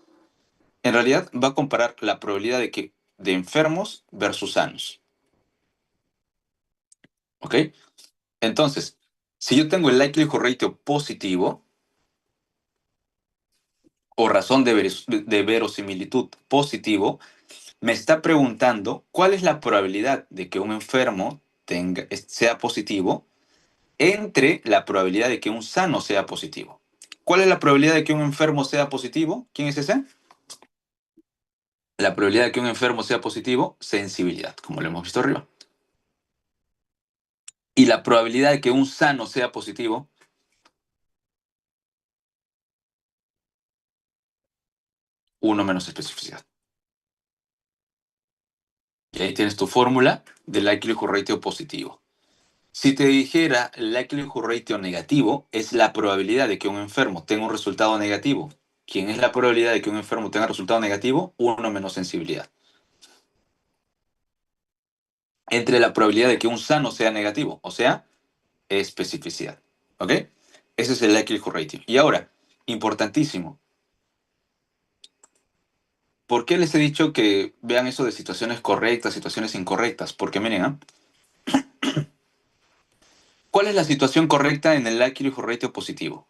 en realidad va a comparar la probabilidad de enfermos versus sanos. ¿Ok? Entonces, si yo tengo el likelihood ratio positivo o razón de verosimilitud positivo, me está preguntando cuál es la probabilidad de que un enfermo sea positivo entre la probabilidad de que un sano sea positivo. ¿Cuál es la probabilidad de que un enfermo sea positivo? ¿Quién es ese? La probabilidad de que un enfermo sea positivo, sensibilidad, como lo hemos visto arriba. Y la probabilidad de que un sano sea positivo, 1 menos especificidad. Y ahí tienes tu fórmula del likelihood ratio positivo. Si te dijera el likelihood ratio negativo, es la probabilidad de que un enfermo tenga un resultado negativo. ¿Quién es la probabilidad de que un enfermo tenga resultado negativo? 1 menos sensibilidad. Entre la probabilidad de que un sano sea negativo, o sea, especificidad. ¿Ok? Ese es el likelihood ratio. Y ahora, importantísimo, ¿por qué les he dicho que vean eso de situaciones correctas, situaciones incorrectas? Porque miren, ¿cuál es la situación correcta en el likelihood ratio positivo?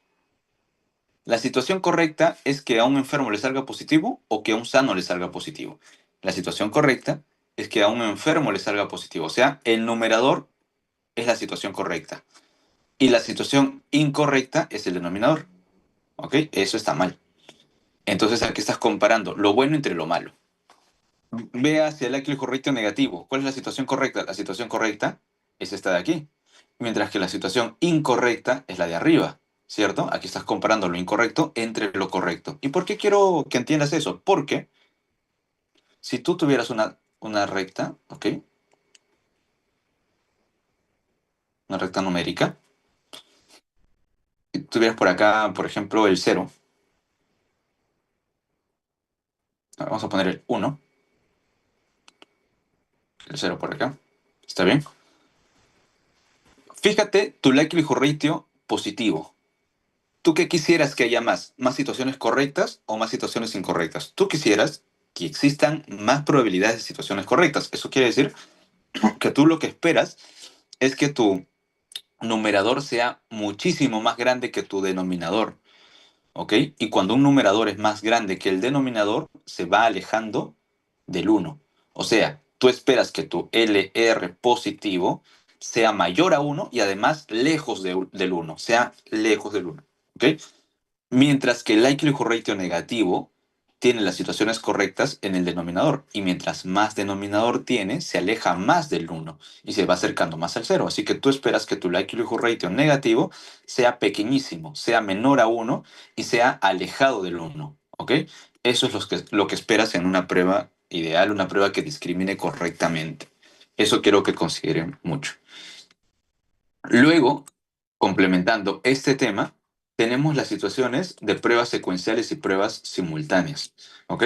La situación correcta es que a un enfermo le salga positivo o que a un sano le salga positivo. La situación correcta es que a un enfermo le salga positivo. O sea, el numerador es la situación correcta. Y la situación incorrecta es el denominador. ¿Ok? Eso está mal. Entonces aquí estás comparando lo bueno entre lo malo. Ve hacia el likelihood ratio negativo. ¿Cuál es la situación correcta? La situación correcta es esta de aquí. Mientras que la situación incorrecta es la de arriba. ¿Cierto? Aquí estás comparando lo incorrecto entre lo correcto. ¿Y por qué quiero que entiendas eso? Porque si tú tuvieras una recta, ¿ok? Una recta numérica, y tuvieras por acá, por ejemplo, el 0. Vamos a poner el 1. El 0 por acá. ¿Está bien? Fíjate tu likelihood ratio positivo. ¿Tú qué quisieras que haya más? ¿Más situaciones correctas o más situaciones incorrectas? Tú quisieras que existan más probabilidades de situaciones correctas. Eso quiere decir que tú lo que esperas es que tu numerador sea muchísimo más grande que tu denominador. ¿ok? Y cuando un numerador es más grande que el denominador, se va alejando del uno. O sea, tú esperas que tu LR positivo sea mayor a uno y además lejos del uno, sea lejos del uno, ¿ok? Mientras que el likelihood ratio negativo tiene las situaciones correctas en el denominador. Y mientras más denominador tiene, se aleja más del uno y se va acercando más al cero. Así que tú esperas que tu likelihood ratio negativo sea pequeñísimo, sea menor a uno y sea alejado del uno. ¿Ok? Eso es lo que esperas en una prueba ideal, una prueba que discrimine correctamente. Eso quiero que consideren mucho. Luego, complementando este tema, tenemos las situaciones de pruebas secuenciales y pruebas simultáneas. ¿Ok?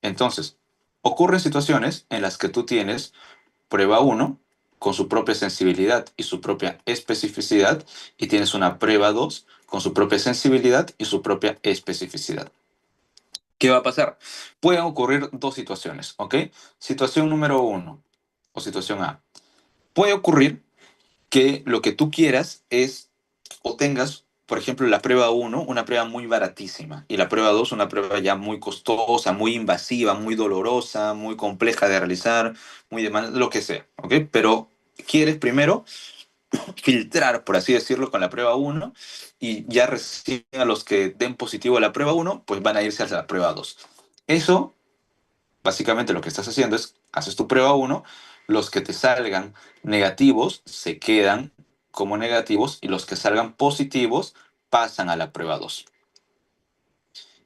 Entonces, ocurren situaciones en las que tú tienes prueba uno con su propia sensibilidad y su propia especificidad y tienes una prueba 2 con su propia sensibilidad y su propia especificidad. ¿Qué va a pasar? Pueden ocurrir dos situaciones. ¿Ok? Situación número uno o situación A. Puede ocurrir que lo que tú quieras es o tengas, por ejemplo, la prueba uno una prueba muy baratísima, y la prueba 2 una prueba ya muy costosa, muy invasiva, muy dolorosa, muy compleja de realizar, muy demandante, lo que sea, ¿ok? Pero quieres primero filtrar, por así decirlo, con la prueba uno y ya recién a los que den positivo a la prueba uno pues van a irse a la prueba 2. Eso básicamente lo que estás haciendo es, haces tu prueba uno, los que te salgan negativos se quedan como negativos y los que salgan positivos pasan a la prueba 2.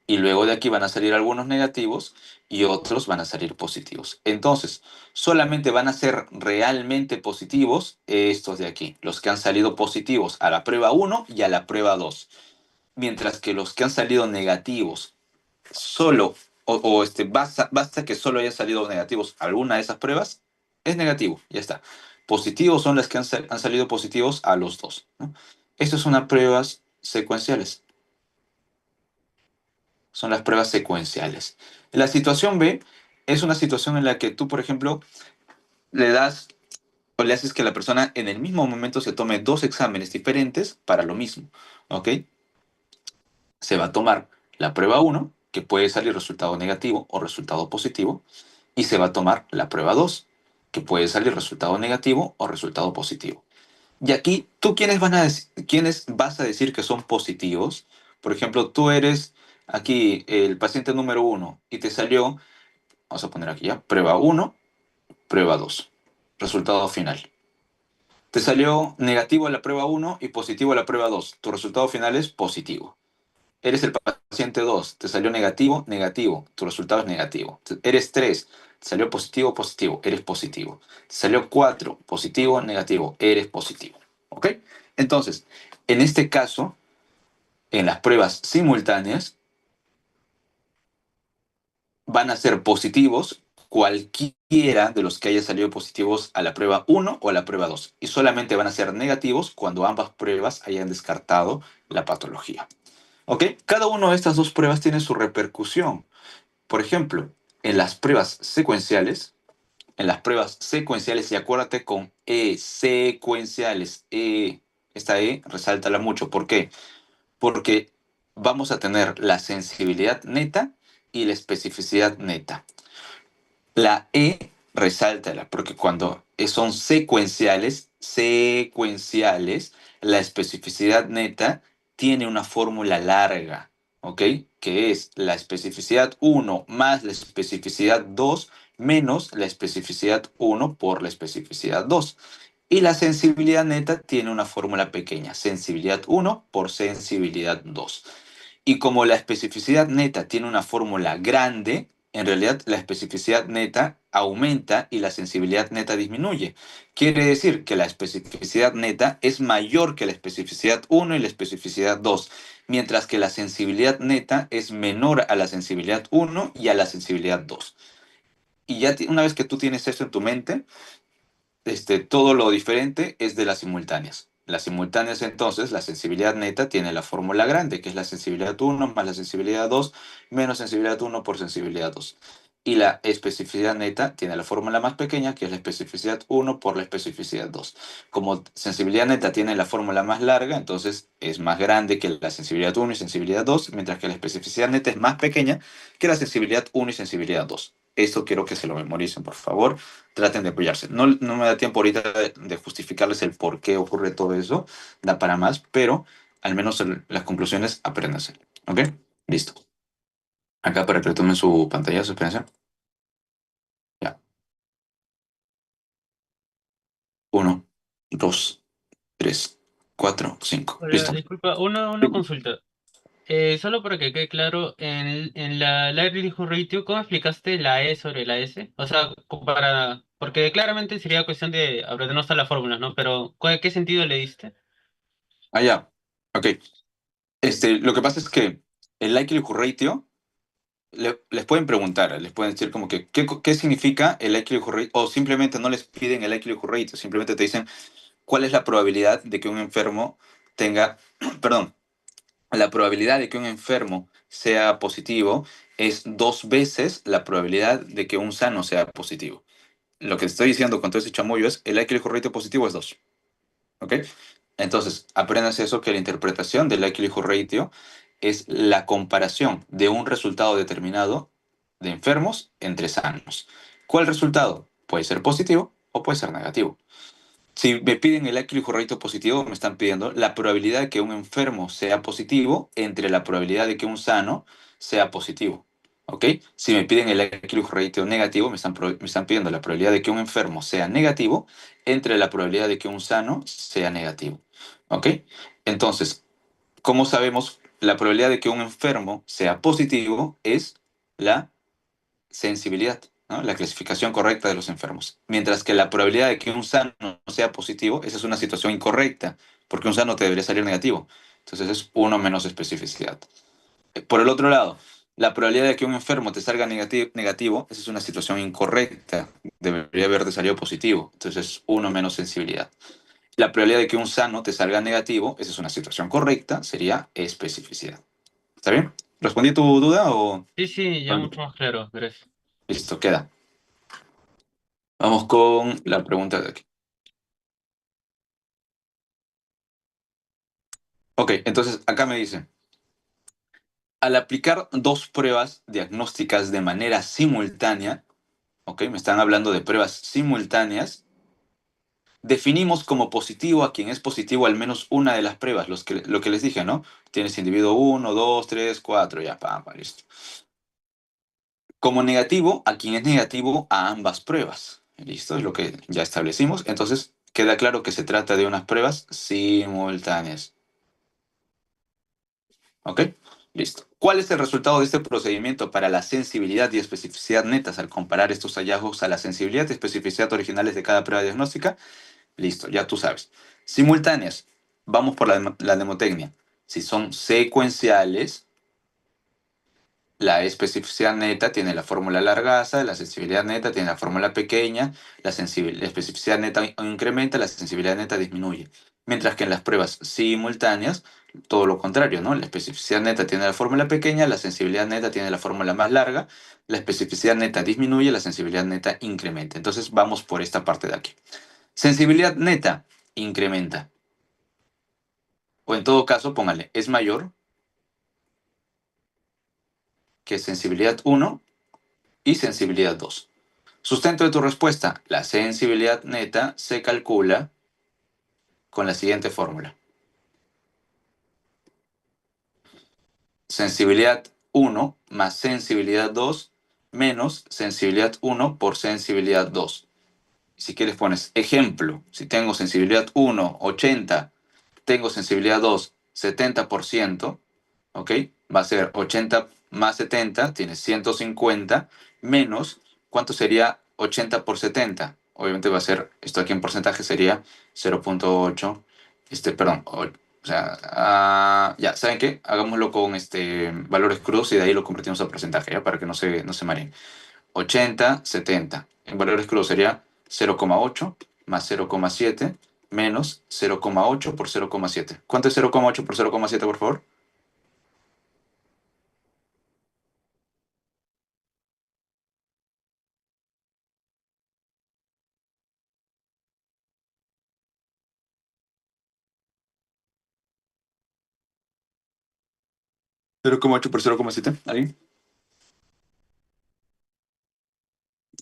Y luego de aquí van a salir algunos negativos y otros van a salir positivos. Entonces, solamente van a ser realmente positivos estos de aquí, los que han salido positivos a la prueba uno y a la prueba 2. Mientras que los que han salido negativos solo, basta que solo hayan salido negativos alguna de esas pruebas, es negativo, ya está. Positivos son las que han salido positivos a los dos, ¿no? Estas son las pruebas secuenciales. Son las pruebas secuenciales. La situación B es una situación en la que tú, por ejemplo, le das o le haces que la persona en el mismo momento se tome dos exámenes diferentes para lo mismo, ¿ok? Se va a tomar la prueba uno que puede salir resultado negativo o resultado positivo, y se va a tomar la prueba 2 que puede salir resultado negativo o resultado positivo. Y aquí, ¿tú quiénes vas a decir que son positivos? Por ejemplo, tú eres aquí el paciente número uno y te salió, vamos a poner aquí ya, prueba uno, prueba 2, resultado final. Te salió negativo a la prueba uno y positivo a la prueba 2. Tu resultado final es positivo. Eres el paciente 2, te salió negativo, negativo, tu resultado es negativo. Eres 3, te salió positivo, positivo, eres positivo. Te salió 4, positivo, negativo, eres positivo. ¿Ok? Entonces, en este caso, en las pruebas simultáneas, van a ser positivos cualquiera de los que haya salido positivos a la prueba uno o a la prueba 2. Y solamente van a ser negativos cuando ambas pruebas hayan descartado la patología. ¿Ok? Cada una de estas dos pruebas tiene su repercusión. Por ejemplo, en las pruebas secuenciales, y acuérdate con secuenciales, esta resáltala mucho. ¿Por qué? Porque vamos a tener la sensibilidad neta y la especificidad neta. La resáltala, porque cuando son secuenciales, la especificidad neta tiene una fórmula larga, ¿ok? Que es la especificidad 1 más la especificidad 2 menos la especificidad 1 por la especificidad 2. Y la sensibilidad neta tiene una fórmula pequeña, sensibilidad 1 por sensibilidad 2. Y como la especificidad neta tiene una fórmula grande, en realidad la especificidad neta aumenta y la sensibilidad neta disminuye. Quiere decir que la especificidad neta es mayor que la especificidad 1 y la especificidad 2, mientras que la sensibilidad neta es menor a la sensibilidad 1 y a la sensibilidad 2. Y ya una vez que tú tienes eso en tu mente, todo lo diferente es de las simultáneas. Las simultáneas, entonces, la sensibilidad neta tiene la fórmula grande, que es la sensibilidad 1 más la sensibilidad 2 menos sensibilidad 1 por sensibilidad 2. y la especificidad neta tiene la fórmula más pequeña, que es la especificidad 1 por la especificidad 2. Como sensibilidad neta tiene la fórmula más larga, entonces es más grande que la sensibilidad 1 y sensibilidad 2, mientras que la especificidad neta es más pequeña que la sensibilidad 1 y sensibilidad 2. Esto quiero que se lo memoricen, por favor. Traten de apoyarse. No me da tiempo ahorita de justificarles el por qué ocurre todo eso. Da para más, pero al menos las conclusiones apréndanse. ¿Ok? Listo. Acá para que retomen su pantalla, su experiencia. Ya. 1, 2, 3, 4, 5. Hola, Listo. disculpa, una consulta. Solo para que quede claro, en la likelihood ratio, ¿cómo explicaste la E sobre la S? O sea, porque claramente sería cuestión de aprendernos a las fórmulas, ¿no? Pero, ¿qué sentido le diste? Ah, ya. Ok. Lo que pasa es que el likelihood ratio les pueden preguntar, les pueden decir como que ¿qué significa el likelihood ratio? O simplemente no les piden el likelihood ratio, simplemente te dicen cuál es la probabilidad de que un enfermo tenga, perdón, la probabilidad de que un enfermo sea positivo es 2 veces la probabilidad de que un sano sea positivo. Lo que estoy diciendo con todo ese chamullo es el likelihood ratio positivo es 2. ¿Ok? Entonces, apréndanse eso, que la interpretación del likelihood ratio es la comparación de un resultado determinado de enfermos entre sanos. ¿Cuál resultado? Puede ser positivo o puede ser negativo. Si me piden el likelihood ratio positivo, me están pidiendo la probabilidad de que un enfermo sea positivo entre la probabilidad de que un sano sea positivo. ¿Ok? Si me piden el likelihood ratio negativo, me están pidiendo la probabilidad de que un enfermo sea negativo entre la probabilidad de que un sano sea negativo. ¿Ok? Entonces, ¿cómo sabemos la probabilidad de que un enfermo sea positivo? Es la sensibilidad, ¿no? La clasificación correcta de los enfermos. Mientras que la probabilidad de que un sano sea positivo, esa es una situación incorrecta, porque un sano te debería salir negativo. Entonces es 1 menos especificidad. Por el otro lado, la probabilidad de que un enfermo te salga negativo, esa es una situación incorrecta. Debería haberte salido positivo. Entonces es 1 menos sensibilidad. La probabilidad de que un sano te salga negativo, esa es una situación correcta, sería especificidad. ¿Está bien? ¿Respondí tu duda o...? Sí, sí, ya mucho más claro, gracias. Listo, queda. Vamos con la pregunta de aquí. Ok, entonces acá me dice, al aplicar 2 pruebas diagnósticas de manera simultánea, ok, me están hablando de pruebas simultáneas, definimos como positivo a quien es positivo al menos una de las pruebas, lo que les dije, ¿no? Tienes individuo 1, 2, 3, 4, ya, listo. Como negativo a quien es negativo a ambas pruebas. Listo, es lo que ya establecimos. Entonces, queda claro que se trata de unas pruebas simultáneas. ¿Ok? Listo. ¿Cuál es el resultado de este procedimiento para la sensibilidad y especificidad netas al comparar estos hallazgos a la sensibilidad y especificidad originales de cada prueba diagnóstica? Listo, ya tú sabes. Simultáneas. Vamos por la mnemotecnia. Si son secuenciales, la especificidad neta tiene la fórmula largaza, la sensibilidad neta tiene la fórmula pequeña, la especificidad neta incrementa, la sensibilidad neta disminuye. Mientras que en las pruebas simultáneas, todo lo contrario, ¿no? La especificidad neta tiene la fórmula pequeña, la sensibilidad neta tiene la fórmula más larga, la especificidad neta disminuye, la sensibilidad neta incrementa. Entonces vamos por esta parte de aquí. Sensibilidad neta incrementa. O en todo caso, póngale, es mayor que sensibilidad 1 y sensibilidad 2. Sustento de tu respuesta. La sensibilidad neta se calcula con la siguiente fórmula. Sensibilidad 1 más sensibilidad 2 menos sensibilidad 1 por sensibilidad 2. Si quieres pones ejemplo. Si tengo sensibilidad 1, 80, tengo sensibilidad 2, 70%, ¿ok? Va a ser 80 más 70, tiene 150, menos, ¿cuánto sería 80 por 70? Obviamente va a ser, esto aquí en porcentaje sería 0.8, perdón, o sea, ya, ¿saben qué? Hagámoslo con valores crudos y de ahí lo convertimos a porcentaje, ¿ya? Para que no se mareen. 80, 70. En valores crudos sería 0,8 más 0,7 menos 0,8 por 0,7. ¿Cuánto es 0,8 por 0,7, por favor? 0,8 por 0,7. ¿Alguien?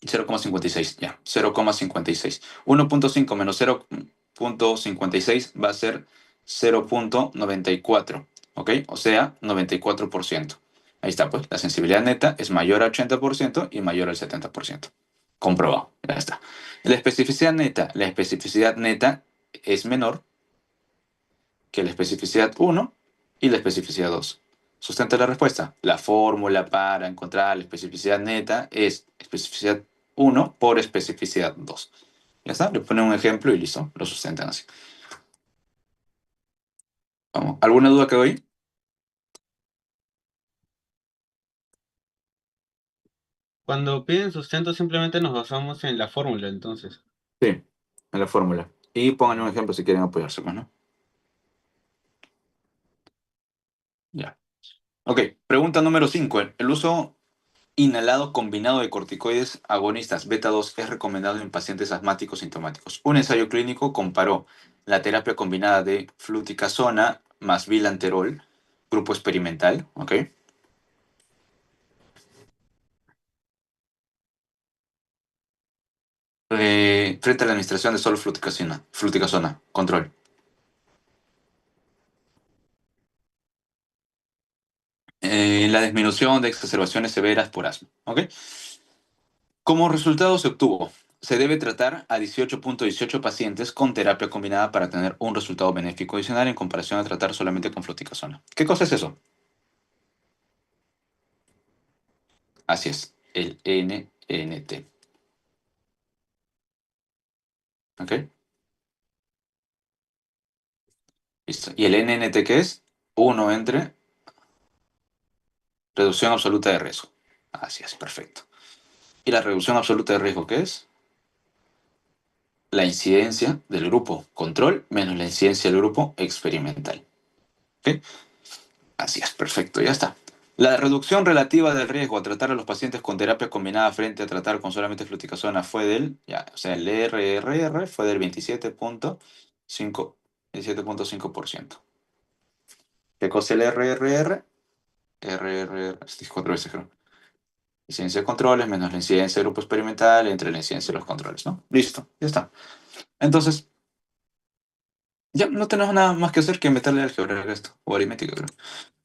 0,56, ya. 0,56. 1,5 menos 0,56 va a ser 0,94. ¿Ok? O sea, 94%. Ahí está, pues. La sensibilidad neta es mayor al 80% y mayor al 70%. Comprobado. Ya está. La especificidad neta es menor que la especificidad uno y la especificidad 2. Sustenta la respuesta. La fórmula para encontrar la especificidad neta es especificidad uno por especificidad 2. Ya está, le ponen un ejemplo y listo, lo sustentan así. Vamos. ¿Alguna duda que doy? Cuando piden sustento simplemente nos basamos en la fórmula, entonces. Sí, en la fórmula. Y pongan un ejemplo si quieren apoyarse, pues, ¿no? Ya. Ok, pregunta número 5. El uso inhalado combinado de corticoides agonistas beta 2 es recomendado en pacientes asmáticos sintomáticos. Un ensayo clínico comparó la terapia combinada de fluticasona más bilanterol, grupo experimental, ¿ok? Frente a la administración de solo fluticasona, control. La disminución de exacerbaciones severas por asma, ¿ok? Como resultado se obtuvo, se debe tratar a 18,18 pacientes con terapia combinada para tener un resultado benéfico adicional en comparación a tratar solamente con fluticasona. ¿Qué cosa es eso? Así es, el NNT. ¿Ok? Listo. ¿Y el NNT qué es? Uno entre reducción absoluta de riesgo. Así es, perfecto. ¿Y la reducción absoluta de riesgo qué es? La incidencia del grupo control menos la incidencia del grupo experimental. ¿Ok? Así es, perfecto, ya está. La reducción relativa del riesgo a tratar a los pacientes con terapia combinada frente a tratar con solamente fluticasona fue del, ya, o sea, el RRR fue del 27,5%. 27,5%. ¿Qué cosa es el RRR? RRR, dije cuatro veces creo. Incidencia de controles menos la incidencia de grupo experimental entre la incidencia de los controles, ¿no? Listo, ya está. Entonces, ya no tenemos nada más que hacer que meterle álgebra al resto, o aritmética, creo.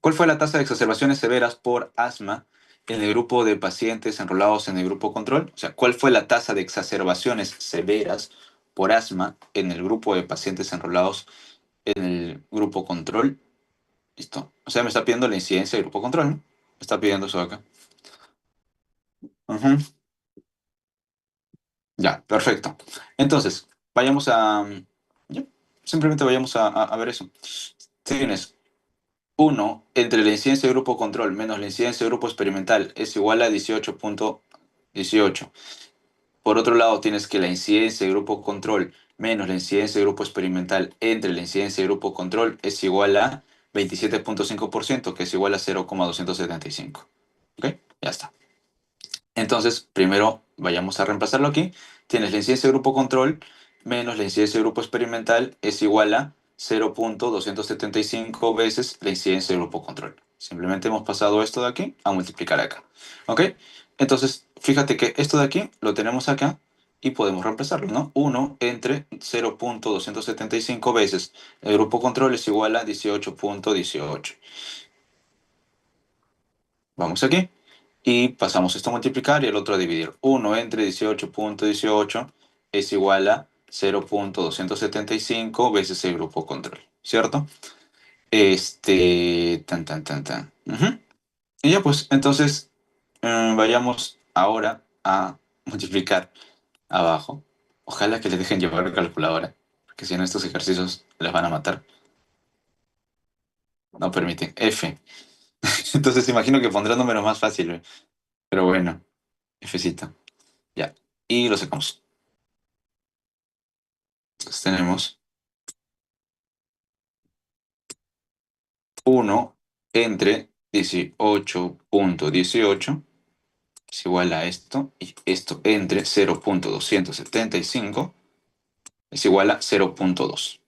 ¿Cuál fue la tasa de exacerbaciones severas por asma en el grupo de pacientes enrolados en el grupo control? O sea, ¿cuál fue la tasa de exacerbaciones severas por asma en el grupo de pacientes enrolados en el grupo control? Listo. O sea, me está pidiendo la incidencia del grupo control, ¿no? Me está pidiendo eso de acá. Ujú. Ya, perfecto. Entonces, vayamos a... ya, simplemente vayamos a ver eso. Tienes uno entre la incidencia de grupo control menos la incidencia de grupo experimental es igual a 18,18. Por otro lado, tienes que la incidencia de grupo control menos la incidencia de grupo experimental entre la incidencia de grupo control es igual a 27,5%, que es igual a 0,275. ¿Ok? Ya está. Entonces, primero vayamos a reemplazarlo aquí. Tienes la incidencia de grupo control menos la incidencia de grupo experimental es igual a 0,275 veces la incidencia de grupo control. Simplemente hemos pasado esto de aquí a multiplicar acá. ¿Ok? Entonces, fíjate que esto de aquí lo tenemos acá y podemos reemplazarlo, ¿no? 1 entre 0,275 veces el grupo control es igual a 18,18. Vamos aquí y pasamos esto a multiplicar y el otro a dividir. 1 entre 18,18 es igual a 0,275 veces el grupo control, ¿cierto? Tan, tan, tan, tan. Ujú. Y ya pues, entonces vayamos ahora a multiplicar abajo. Ojalá que les dejen llevar la calculadora, porque si no estos ejercicios les van a matar. No permiten. F. Entonces imagino que pondrán números más fáciles, pero bueno, Fcito. Ya. Y lo sacamos. Entonces tenemos uno entre 18,18 es igual a esto, y esto entre 0,275 es igual a 0,2.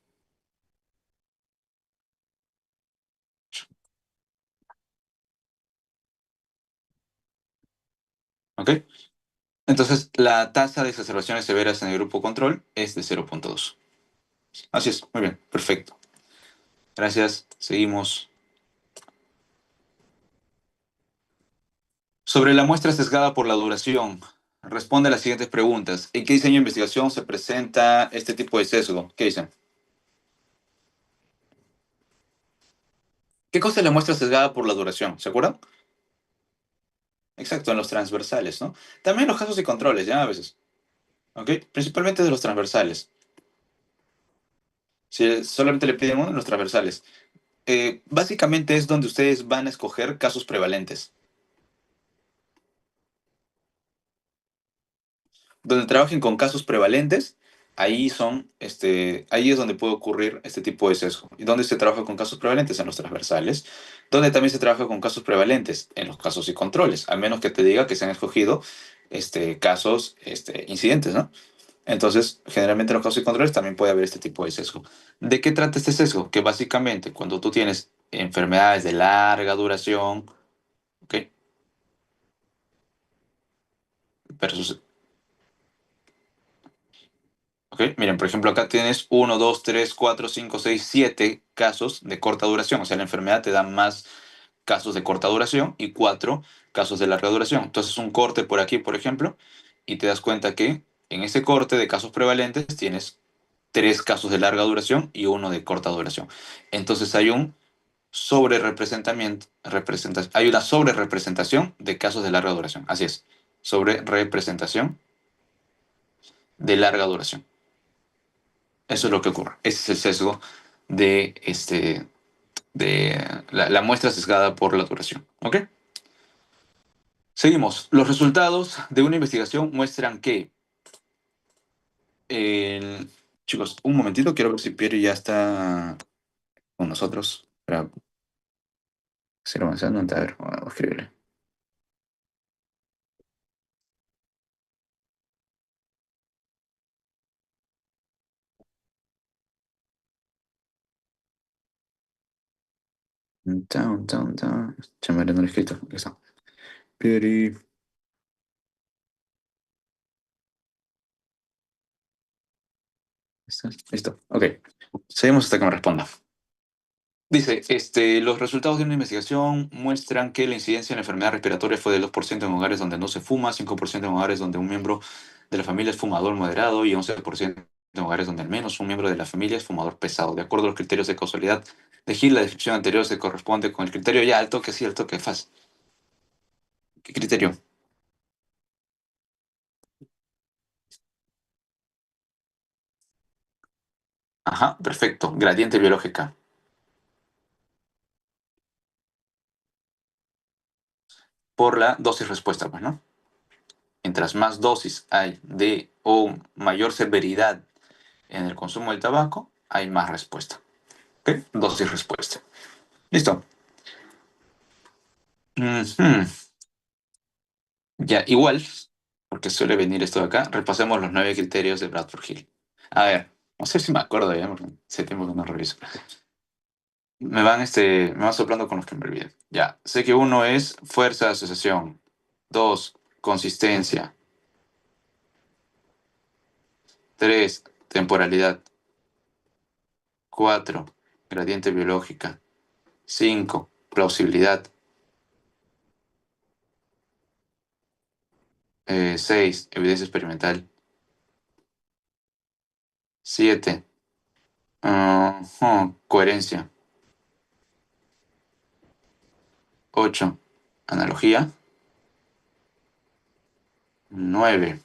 ¿Ok? Entonces, la tasa de exacerbaciones severas en el grupo control es de 0,2. Así es, muy bien, perfecto. Gracias, seguimos. Sobre la muestra sesgada por la duración, responde a las siguientes preguntas. ¿En qué diseño de investigación se presenta este tipo de sesgo? ¿Qué dicen? ¿Qué cosa es la muestra sesgada por la duración? ¿Se acuerdan? Exacto, en los transversales, ¿no? También los casos y controles, ya a veces. ¿Ok? Principalmente de los transversales. Si solamente le piden uno, en los transversales. Básicamente es donde ustedes van a escoger casos prevalentes. Donde trabajen con casos prevalentes, ahí es donde puede ocurrir este tipo de sesgo. ¿Y dónde se trabaja con casos prevalentes? En los transversales. Donde también se trabaja con casos prevalentes en los casos y controles, al menos que te diga que se han escogido casos, incidentes, ¿no? Entonces, generalmente en los casos y controles también puede haber este tipo de sesgo. ¿De qué trata este sesgo? Que básicamente cuando tú tienes enfermedades de larga duración, ¿ok? Versus. Ok, miren, por ejemplo, acá tienes uno, 2, 3, 4, 5, 6, 7 casos de corta duración. O sea, la enfermedad te da más casos de corta duración y 4 casos de larga duración. Entonces, un corte por aquí, por ejemplo, y te das cuenta que en ese corte de casos prevalentes tienes 3 casos de larga duración y uno de corta duración. Entonces, hay un hay una sobre representación de casos de larga duración. Así es, sobre representación de larga duración. Eso es lo que ocurre. Ese es el sesgo de la muestra sesgada por la duración. ¿Ok? Seguimos. Los resultados de una investigación muestran que. el- Chicos, un momentito, quiero ver si Pierre ya está con nosotros para seguir avanzando. A ver, voy a escribirle. Chamaré no lo he escrito. Aquí está. Pierre. ¿Está? Listo. Ok. Seguimos hasta que me responda. Dice, los resultados de una investigación muestran que la incidencia en la enfermedad respiratoria fue del 2% en hogares donde no se fuma, 5% en hogares donde un miembro de la familia es fumador moderado y 11% en hogares donde al menos un miembro de la familia es fumador pesado. De acuerdo a los criterios de causalidad de Hill, la descripción anterior se corresponde con el criterio ya al toque, sí, al toque, fácil. ¿Qué criterio? Ajá, perfecto. Gradiente biológica. Por la dosis respuesta, pues, ¿no? Mientras más dosis hay de o mayor severidad en el consumo del tabaco, hay más respuesta. ¿Ok? Dosis respuesta. Listo. Ujú. Ya, igual, porque suele venir esto de acá, repasemos los 9 criterios de Bradford Hill. A ver, no sé si me acuerdo ya, porque hace tiempo que no reviso. Me van soplando con los que me olvidé. Ya, sé que uno es fuerza de asociación. Dos, consistencia. Tres, temporalidad. Cuatro, gradiente biológica. Cinco, plausibilidad. Seis, evidencia experimental. Siete, coherencia. 8, analogía. 9,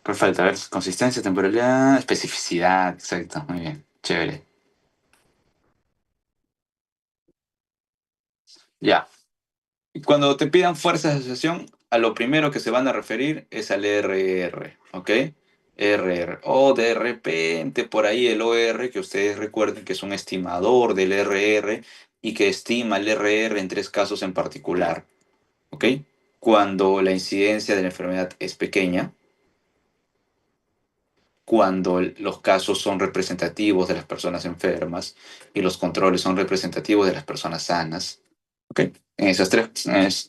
¿cuál falta? A ver, consistencia, temporalidad, especificidad. Exacto, muy bien, chévere. Ya. Y cuando te pidan fuerza de asociación, a lo primero que se van a referir es al RR, ¿ok? RR. O de repente por ahí el OR, que ustedes recuerden que es un estimador del RR y que estima el RR en 3 casos en particular, ¿ok? Cuando la incidencia de la enfermedad es pequeña, cuando los casos son representativos de las personas enfermas y los controles son representativos de las personas sanas, ¿Ok?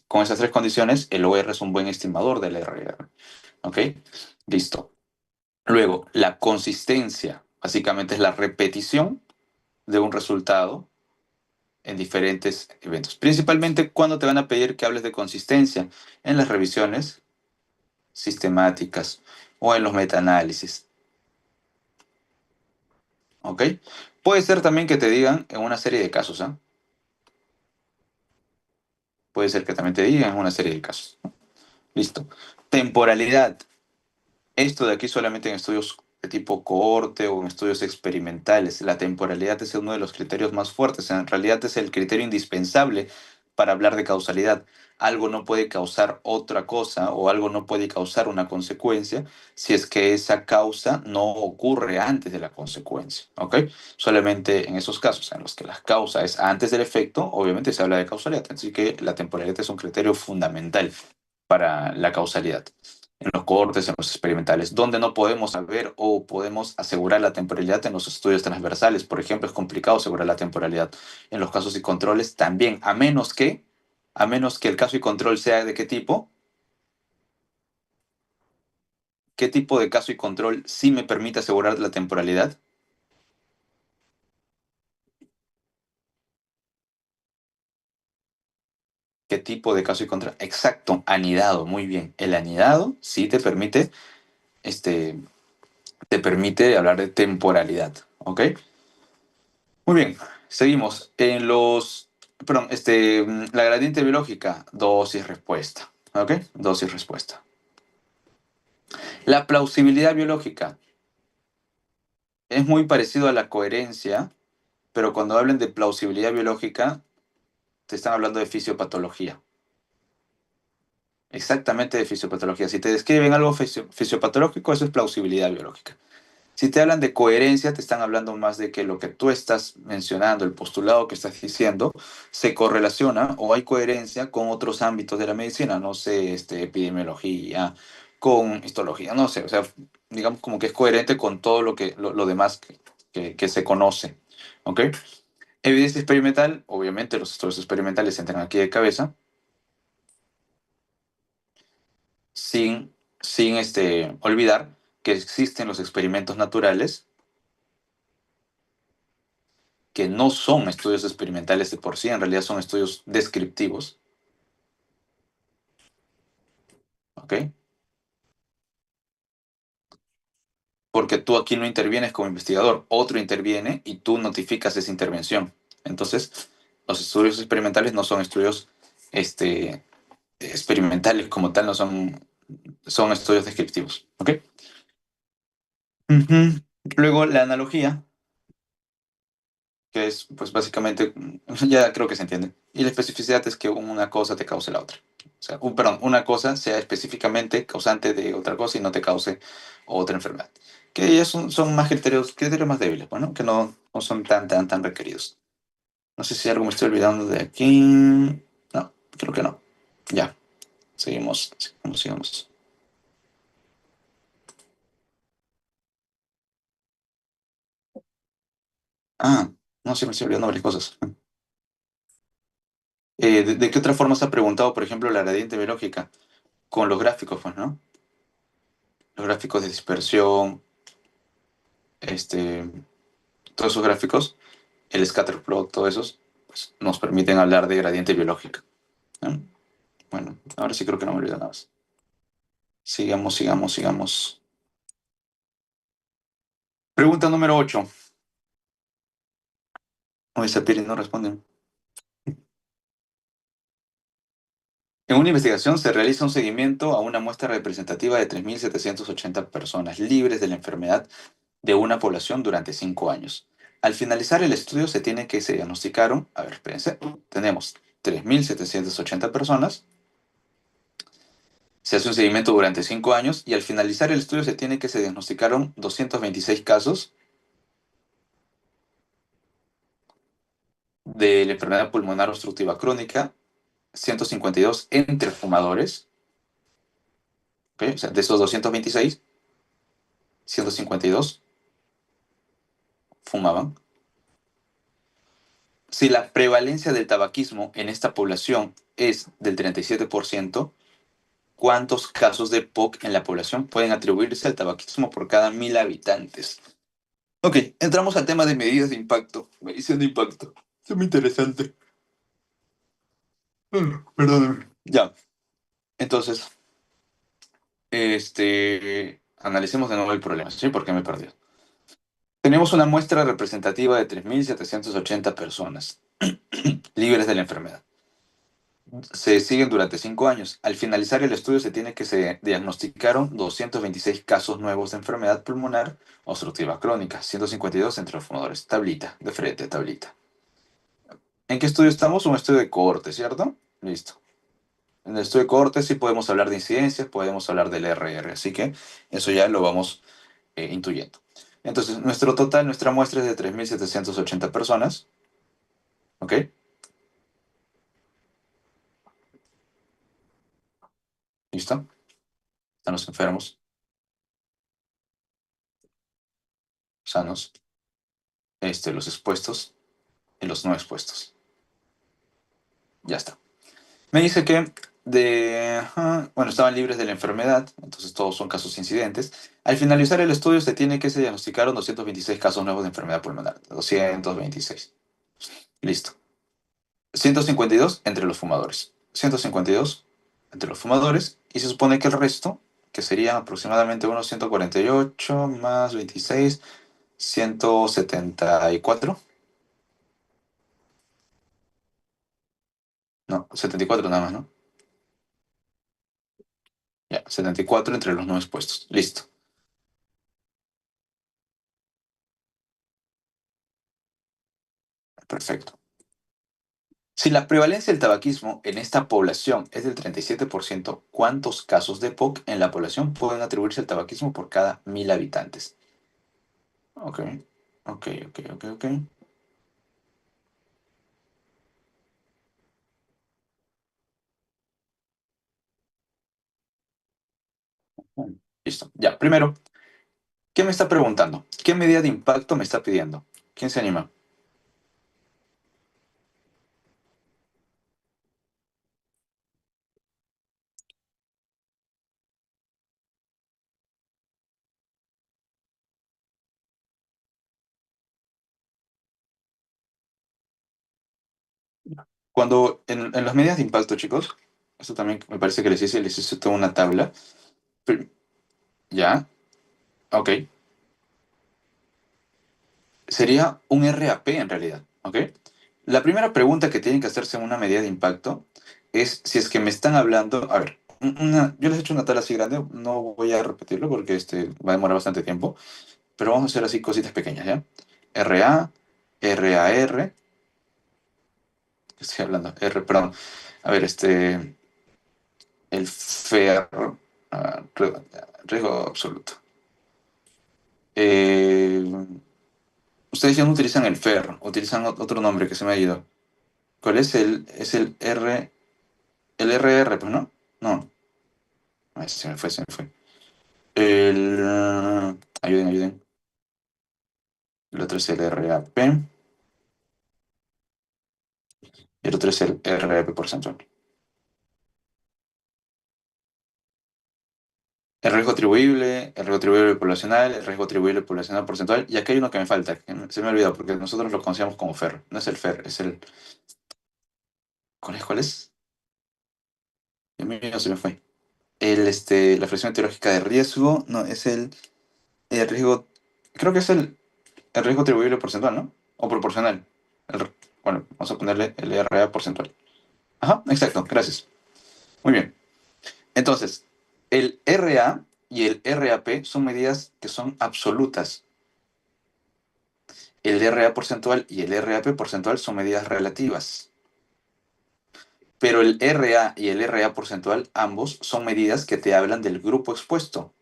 Con esas tres condiciones, el OR es un buen estimador del RR. ¿Ok? Listo. Luego, la consistencia, básicamente es la repetición de un resultado en diferentes eventos. Principalmente cuando te van a pedir que hables de consistencia en las revisiones sistemáticas o en los metaanálisis. ¿Ok? Puede ser también que te digan en una serie de casos, ¿ah? Puede ser que también te digan en una serie de casos. Listo. Temporalidad. Esto de aquí solamente en estudios de tipo cohorte o en estudios experimentales. La temporalidad es uno de los criterios más fuertes. En realidad es el criterio indispensable para hablar de causalidad. Algo no puede causar otra cosa o algo no puede causar una consecuencia si es que esa causa no ocurre antes de la consecuencia. ¿Ok? Solamente en esos casos en los que la causa es antes del efecto, obviamente se habla de causalidad. Así que la temporalidad es un criterio fundamental para la causalidad en los cohortes, en los experimentales, donde no podemos saber o podemos asegurar la temporalidad en los estudios transversales. Por ejemplo, es complicado asegurar la temporalidad en los casos y controles también, a menos que el caso y control sea de qué tipo de caso y control sí me permite asegurar la temporalidad. ¿Qué tipo de caso y control? Exacto, anidado, muy bien. El anidado sí te permite hablar de temporalidad, ¿ok? Muy bien, seguimos. Perdón, la gradiente biológica, dosis-respuesta. ¿Ok? Dosis-respuesta. La plausibilidad biológica es muy parecido a la coherencia, pero cuando hablan de plausibilidad biológica, te están hablando de fisiopatología. Exactamente de fisiopatología. Si te describen algo fisiopatológico, eso es plausibilidad biológica. Si te hablan de coherencia, te están hablando más de que lo que tú estás mencionando, el postulado que estás diciendo, se correlaciona o hay coherencia con otros ámbitos de la medicina, no sé, epidemiología, con histología, no sé, o sea, digamos como que es coherente con todo lo demás que se conoce. ¿Ok? Evidencia experimental, obviamente los estudios experimentales entran aquí de cabeza, sin olvidar que existen los experimentos naturales que no son estudios experimentales de por sí, en realidad son estudios descriptivos, ¿ok? Porque tú aquí no intervienes como investigador, otro interviene y tú notificas esa intervención. Entonces, los estudios experimentales no son estudios experimentales como tal, no son estudios descriptivos, ¿ok? Ujú. Luego, la analogía, que es, pues básicamente, ya creo que se entiende. Y la especificidad es que una cosa te cause la otra. O sea, perdón, una cosa sea específicamente causante de otra cosa y no te cause otra enfermedad. Que ya son más criterios más débiles, bueno, que no son tan requeridos. No sé si algo me estoy olvidando de aquí. No, creo que no. Ya, seguimos. Ah, no sé, me estoy olvidando varias cosas. ¿De qué otra forma se ha preguntado, por ejemplo, la gradiente biológica? Con los gráficos, pues, ¿no? Los gráficos de dispersión, este, todos esos gráficos, el scatter plot, todos esos, pues, nos permiten hablar de gradiente biológica, ¿no? Bueno, ahora sí creo que no me olvido nada más. Sigamos. Pregunta número 8. Oye, Sapiri no responde. En una investigación se realiza un seguimiento a una muestra representativa de 3.780 personas libres de la enfermedad de una población durante 5 años. Al finalizar el estudio se diagnosticaron, a ver, espérense, tenemos 3.780 personas. Se hace un seguimiento durante 5 años y al finalizar el estudio se diagnosticaron 226 casos de la enfermedad pulmonar obstructiva crónica, 152 entre fumadores, ¿ok? O sea, de esos 226, 152 fumaban, Si la prevalencia del tabaquismo en esta población es del 37%, ¿cuántos casos de POC en la población pueden atribuirse al tabaquismo por cada 1000 habitantes? Ok, entramos al tema de medidas de impacto. Medición de impacto. Es muy interesante. Perdóname. Ya, entonces, analicemos de nuevo el problema, ¿sí? ¿Por qué me perdió? Tenemos una muestra representativa de 3.780 personas libres de la enfermedad. Se siguen durante 5 años. Al finalizar el estudio se diagnosticaron 226 casos nuevos de enfermedad pulmonar obstructiva crónica, 152 entre los fumadores. Tablita, de frente, tablita. ¿En qué estudio estamos? Un estudio de cohorte, ¿cierto? Listo. En el estudio de cohorte sí podemos hablar de incidencias, podemos hablar del RR, así que eso ya lo vamos intuyendo. Entonces, nuestro total, nuestra muestra es de 3.780 personas, ¿ok? ¿Listo? Están los enfermos, sanos, los expuestos y los no expuestos. Ya está. Me dice que bueno, estaban libres de la enfermedad, entonces todos son casos incidentes. Al finalizar el estudio se diagnosticaron 226 casos nuevos de enfermedad pulmonar. 226. Listo. 152 entre los fumadores. 152 entre los fumadores. Y se supone que el resto, que serían aproximadamente unos 148 más 26, 174. No, 74 nada más, ¿no? Ya, 74 entre los no expuestos. Listo. Perfecto. Si la prevalencia del tabaquismo en esta población es del 37%, ¿cuántos casos de POC en la población pueden atribuirse al tabaquismo por cada 1000 habitantes? Ok, ok, ok, ok, ok. Listo. Ya, primero, ¿qué me está preguntando? ¿Qué medida de impacto me está pidiendo? ¿Quién se anima? Cuando en las medidas de impacto, chicos, esto también me parece que les hice toda una tabla. Ya, ok. Sería un RAP en realidad, ¿ok? La primera pregunta que tienen que hacerse en una medida de impacto es si es que me están hablando, a ver, yo les he hecho una tabla así grande, no voy a repetirlo porque va a demorar bastante tiempo, pero vamos a hacer así cositas pequeñas, ¿ya? RA, RAR, ¿qué estoy hablando? Perdón, a ver, el FER, riesgo absoluto. Eh, Ustedes ya no utilizan el FER, utilizan otro nombre que se me ha ido. ¿Cuál es el R, el RR, pues no? No, ay, se me fue. Ayuden, ayuden. El otro es el RAP y el otro es el RAP porcentual. El riesgo atribuible poblacional, el riesgo atribuible poblacional porcentual, y aquí hay uno que me falta, que se me ha olvidado, porque nosotros lo conocíamos como FER. No es el FER, es el... ¿Cuál es? ¿Cuál es? Dios mío, se me fue. La fracción etiológica de riesgo, no, es el riesgo, creo que es el riesgo atribuible porcentual, ¿no? O proporcional. Bueno, vamos a ponerle el RA porcentual. Ajá, exacto, gracias. Muy bien. Entonces, el RA y el RAP son medidas que son absolutas. El RA porcentual y el RAP porcentual son medidas relativas. Pero el RA y el RA porcentual, ambos, son medidas que te hablan del grupo expuesto.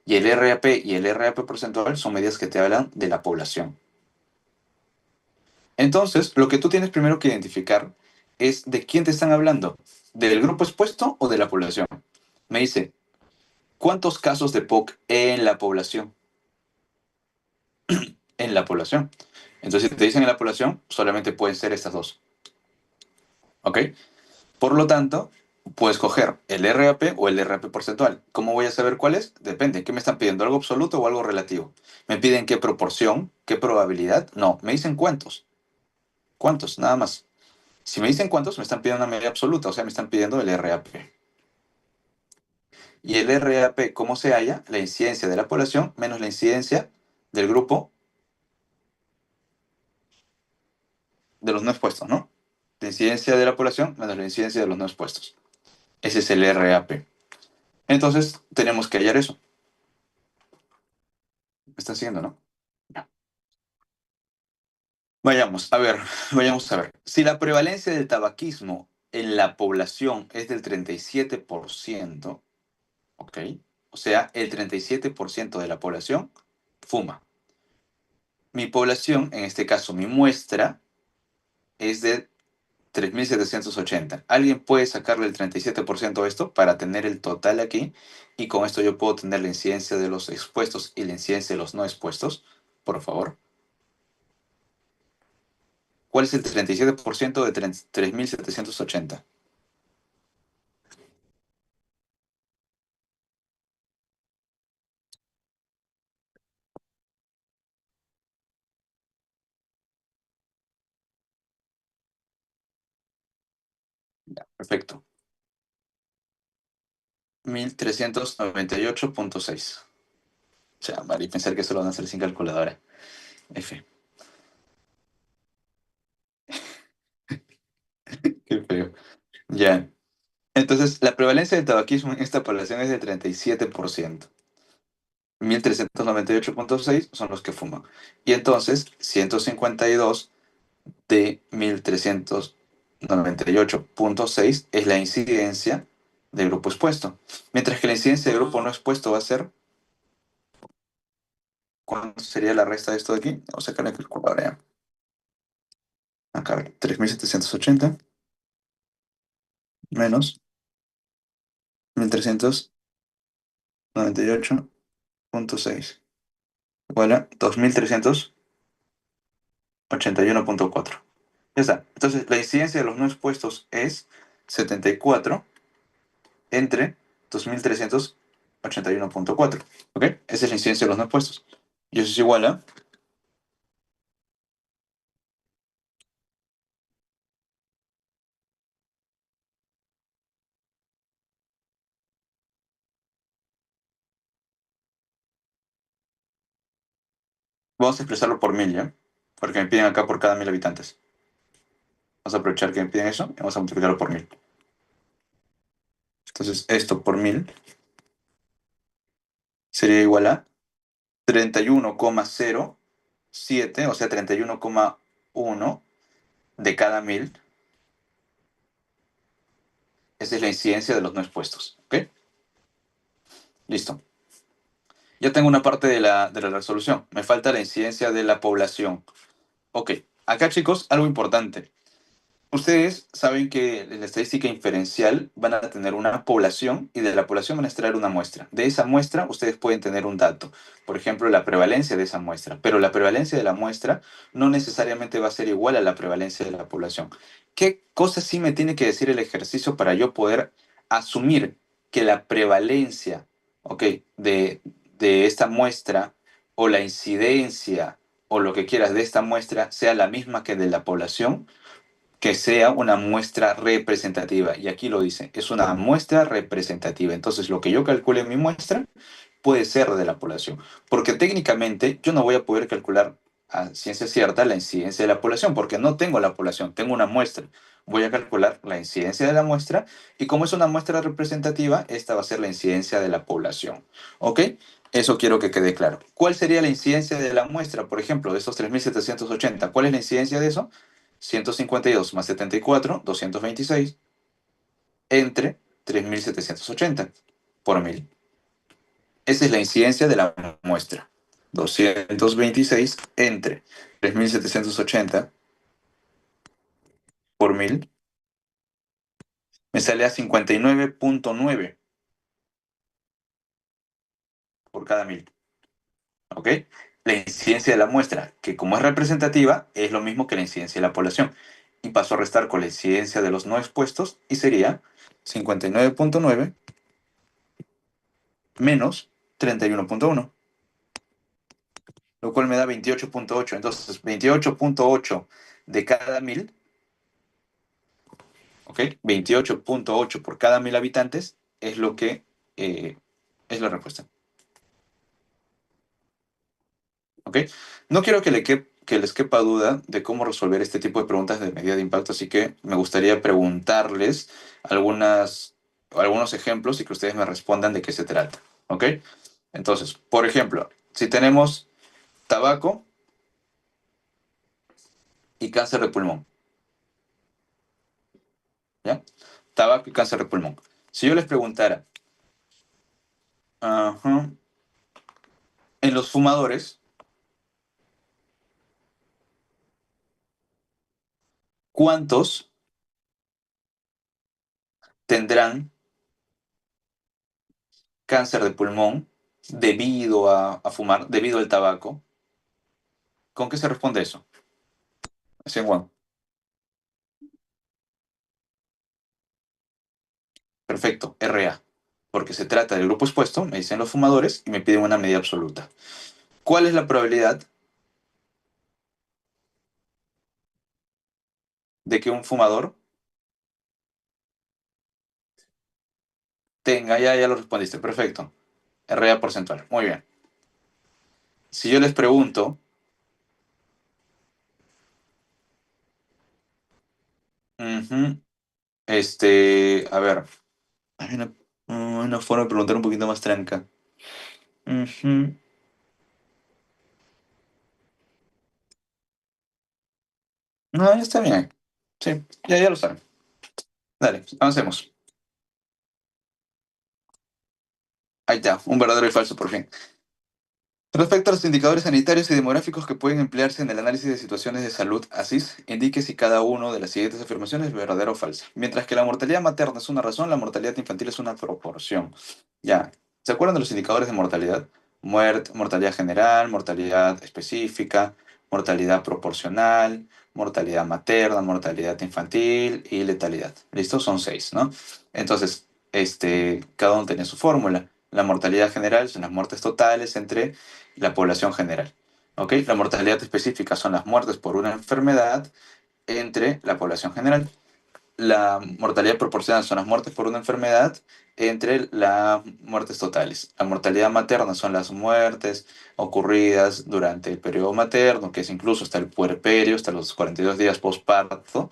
Y el RAP y el RAP porcentual son medidas que te hablan de la población. Entonces, lo que tú tienes primero que identificar es de quién te están hablando, del grupo expuesto o de la población. Me dice, ¿cuántos casos de POC en la población? En la población. Entonces, si te dicen en la población, solamente pueden ser estas dos. ¿Ok? Por lo tanto, puedes coger el RAP o el RAP porcentual. ¿Cómo voy a saber cuál es? Depende. ¿Qué me están pidiendo? ¿Algo absoluto o algo relativo? ¿Me piden qué proporción? ¿Qué probabilidad? No, me dicen cuántos. ¿Cuántos? Nada más. Si me dicen cuántos, me están pidiendo una medida absoluta, o sea, me están pidiendo el RAP. Y el RAP, ¿cómo se halla? La incidencia de la población menos la incidencia del grupo de los no expuestos, ¿no? La incidencia de la población menos la incidencia de los no expuestos. Ese es el RAP. Entonces, tenemos que hallar eso. ¿Me están siguiendo, no? Ya. Vayamos, a ver, vayamos a ver. Si la prevalencia del tabaquismo en la población es del 37%, ¿ok? O sea, el 37% de la población fuma. Mi población, en este caso mi muestra, es de 3.780. ¿Alguien puede sacarle el 37% a esto para tener el total aquí? Y con esto yo puedo tener la incidencia de los expuestos y la incidencia de los no expuestos. Por favor. ¿Cuál es el 37% de 3.780? Perfecto. 1.398.6. O sea, vale, pensar que eso lo van a hacer sin calculadora. F. Qué feo. Ya. Entonces, la prevalencia del tabaquismo en esta población es de 37%. 1.398.6 son los que fuman. Y entonces, 152 de 1.398.6 es la incidencia del grupo expuesto. Mientras que la incidencia del grupo no expuesto va a ser, ¿cuánto sería la resta de esto de aquí? Vamos a sacar la calculadora ya. Acá, 3.780 menos 1.398.6 igual a 2.381.4. Ya está. Entonces, la incidencia de los no expuestos es 74 entre 2.381.4. ¿Ok? Esa es la incidencia de los no expuestos. Y eso es igual a... Vamos a expresarlo por mil, ¿ya? Porque me piden acá por cada 1.000 habitantes. Vamos a aprovechar que me piden eso y vamos a multiplicarlo por 1.000. Entonces, esto por 1.000 sería igual a 31,07, o sea, 31,1 de cada 1.000. Esa es la incidencia de los no expuestos. ¿Ok? Listo. Ya tengo una parte de la resolución. Me falta la incidencia de la población. Ok. Acá, chicos, algo importante. Ustedes saben que en la estadística inferencial van a tener una población y de la población van a extraer una muestra. De esa muestra ustedes pueden tener un dato, por ejemplo, la prevalencia de esa muestra, pero la prevalencia de la muestra no necesariamente va a ser igual a la prevalencia de la población. ¿Qué cosa sí me tiene que decir el ejercicio para yo poder asumir que la prevalencia, ok, de esta muestra o la incidencia o lo que quieras de esta muestra sea la misma que de la población? Que sea una muestra representativa. Y aquí lo dice, es una muestra representativa. Entonces, lo que yo calcule en mi muestra puede ser de la población. Porque técnicamente yo no voy a poder calcular a ciencia cierta la incidencia de la población, porque no tengo la población, tengo una muestra. Voy a calcular la incidencia de la muestra y como es una muestra representativa, esta va a ser la incidencia de la población. ¿Ok? Eso quiero que quede claro. ¿Cuál sería la incidencia de la muestra, por ejemplo, de estos 3.780? ¿Cuál es la incidencia de eso? 152 más 74, 226, entre 3.780 por 1.000. Esa es la incidencia de la muestra. 226 entre 3.780 por 1.000 me sale a 59,9 por cada 1.000. ¿Ok? la incidencia de la muestra, que como es representativa, es lo mismo que la incidencia de la población. Y paso a restar con la incidencia de los no expuestos y sería 59.9 menos 31.1, lo cual me da 28.8. Entonces, 28.8 de cada 1000, ¿ok? 28.8 por cada 1000 habitantes es lo que es la respuesta. ¿Ok? No quiero que les quepa duda de cómo resolver este tipo de preguntas de medida de impacto, así que me gustaría preguntarles algunos ejemplos y que ustedes me respondan de qué se trata. ¿Ok? Entonces, por ejemplo, si tenemos tabaco y cáncer de pulmón, ¿ya? Tabaco y cáncer de pulmón. Si yo les preguntara, ajá, en los fumadores, ¿cuántos tendrán cáncer de pulmón debido a fumar, debido al tabaco? ¿Con qué se responde eso? Así en Juan. Perfecto, RA. Porque se trata del grupo expuesto, me dicen los fumadores y me piden una medida absoluta. ¿Cuál es la probabilidad de que un fumador tenga? Ya lo respondiste, perfecto. RA porcentual. Muy bien. Si yo les pregunto, ujú, a ver, hay una forma de preguntar un poquito más tranca. Ujú. No, ya está bien. Sí, ya lo saben. Dale, avancemos. Ahí está, un verdadero y falso por fin. Respecto a los indicadores sanitarios y demográficos que pueden emplearse en el análisis de situaciones de salud, ASIS, indique si cada uno de las siguientes afirmaciones es verdadera o falsa. Mientras que la mortalidad materna es una razón, la mortalidad infantil es una proporción. Ya, ¿se acuerdan de los indicadores de mortalidad? Mortalidad general, mortalidad específica, mortalidad proporcional, mortalidad materna, mortalidad infantil y letalidad. ¿Listo? Son 6, ¿no? Entonces, cada uno tiene su fórmula. La mortalidad general son las muertes totales entre la población general. ¿Ok? La mortalidad específica son las muertes por una enfermedad entre la población general. La mortalidad proporcional son las muertes por una enfermedad entre las muertes totales. La mortalidad materna son las muertes ocurridas durante el periodo materno, que es incluso hasta el puerperio, hasta los 42 días postparto.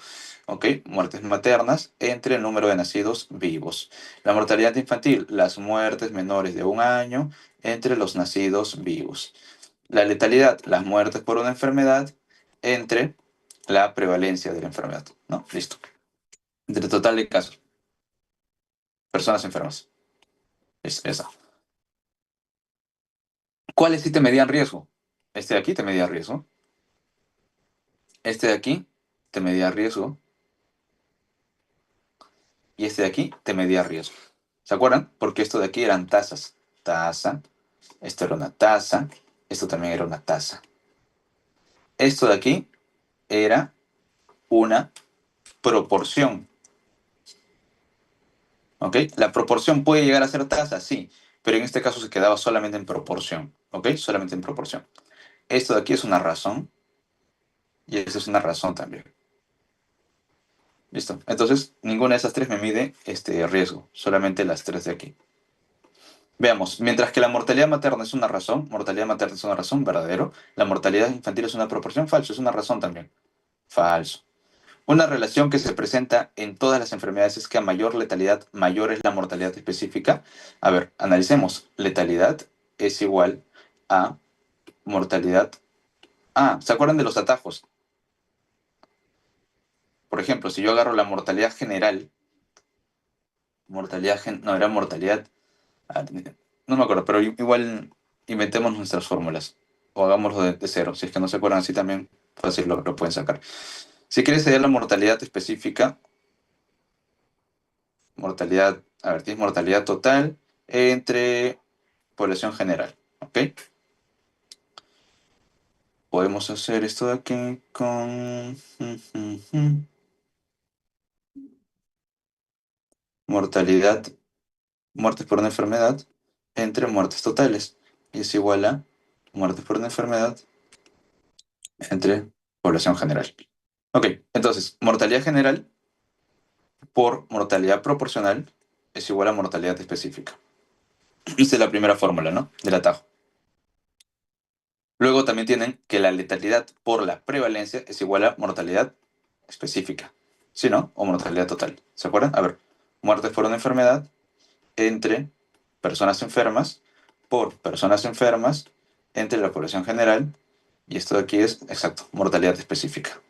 ¿Ok? Muertes maternas entre el número de nacidos vivos. La mortalidad infantil, las muertes menores de un año entre los nacidos vivos. La letalidad, las muertes por una enfermedad entre la prevalencia de la enfermedad. ¿No? Listo. Entre el total de casos, personas enfermas. Es esa. ¿Cuáles sí te medían riesgo? Este de aquí te medía riesgo. Este de aquí te medía riesgo. Y este de aquí te medía riesgo. ¿Se acuerdan? Porque esto de aquí eran tasas. Tasa. Esto era una tasa. Esto también era una tasa. Esto de aquí era una proporción. ¿Ok? La proporción puede llegar a ser tasa, sí. Pero en este caso se quedaba solamente en proporción. ¿Ok? Solamente en proporción. Esto de aquí es una razón. Y esta es una razón también. Listo. Entonces, ninguna de esas tres me mide este riesgo, solamente las tres de aquí. Veamos, mientras que la mortalidad materna es una razón, verdadero. La mortalidad infantil es una proporción, falso, es una razón también, falso. Una relación que se presenta en todas las enfermedades es que a mayor letalidad, mayor es la mortalidad específica. A ver, analicemos. Letalidad es igual a mortalidad. Ah, ¿se acuerdan de los atajos? Por ejemplo, si yo agarro la mortalidad general, no, era mortalidad. Ah, no me acuerdo, pero igual inventemos nuestras fórmulas o hagámoslo de cero. Si es que no se acuerdan así también, fácil lo pueden sacar. Si quieres hallar la mortalidad específica, a ver, tienes mortalidad total entre población general, ¿ok? podemos hacer esto de aquí con mortalidad, muertes por una enfermedad entre muertes totales. Y es igual a muertes por una enfermedad entre población general. Ok, entonces, mortalidad general por mortalidad proporcional es igual a mortalidad específica. Esa es la primera fórmula, ¿no? Del atajo. Luego también tienen que la letalidad por la prevalencia es igual a mortalidad específica. ¿Sí, no? O mortalidad total. ¿Se acuerdan? A ver, muertes por una enfermedad entre personas enfermas por personas enfermas entre la población general. Y esto de aquí es, exacto, mortalidad específica.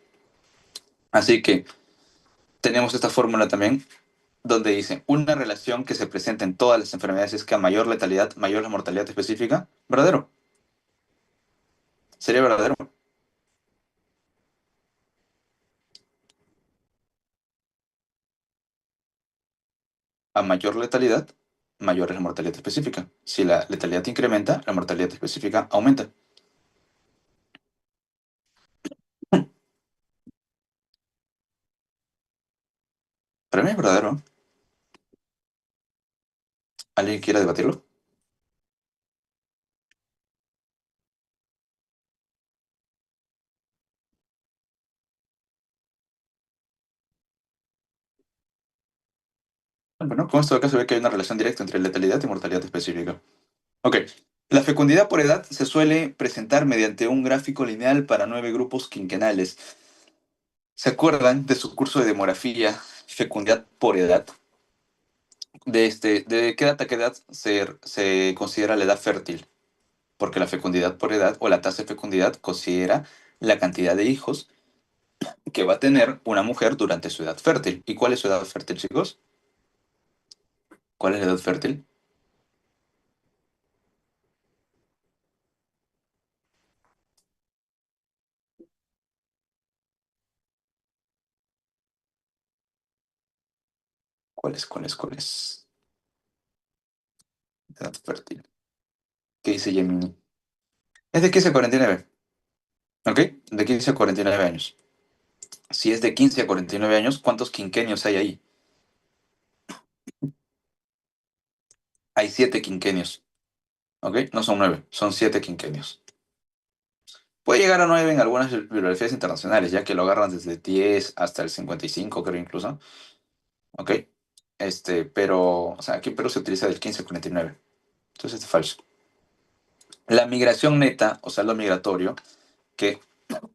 Así que tenemos esta fórmula también donde dice una relación que se presenta en todas las enfermedades es que a mayor letalidad, mayor la mortalidad específica. ¿Verdadero? ¿Sería verdadero? A mayor letalidad, mayor es la mortalidad específica. Si la letalidad incrementa, la mortalidad específica aumenta. Para mí es verdadero. ¿Alguien quiere debatirlo? Bueno, con esto de acá se ve que hay una relación directa entre letalidad y mortalidad específica. Ok. La fecundidad por edad se suele presentar mediante un gráfico lineal para 9 grupos quinquenales. ¿Se acuerdan de su curso de demografía, fecundidad por edad? ¿De qué edad a qué edad se considera la edad fértil? Porque la fecundidad por edad o la tasa de fecundidad considera la cantidad de hijos que va a tener una mujer durante su edad fértil. ¿Y cuál es su edad fértil, chicos? ¿Cuál es la edad fértil? ¿Cuál es? Edad fértil. ¿Qué dice Gemini? Es de 15 a 49, ¿ok? De 15 a 49 años. Si es de 15 a 49 años, ¿cuántos quinquenios hay ahí? Hay 7 quinquenios, ¿ok? No son 9, son 7 quinquenios. Puede llegar a 9 en algunas bibliografías internacionales, ya que lo agarran desde 10 hasta el 55, creo incluso, ¿ok? Pero, o sea, aquí en Perú se utiliza del 15 al 49. Entonces, este es falso. La migración neta, o sea, lo migratorio, que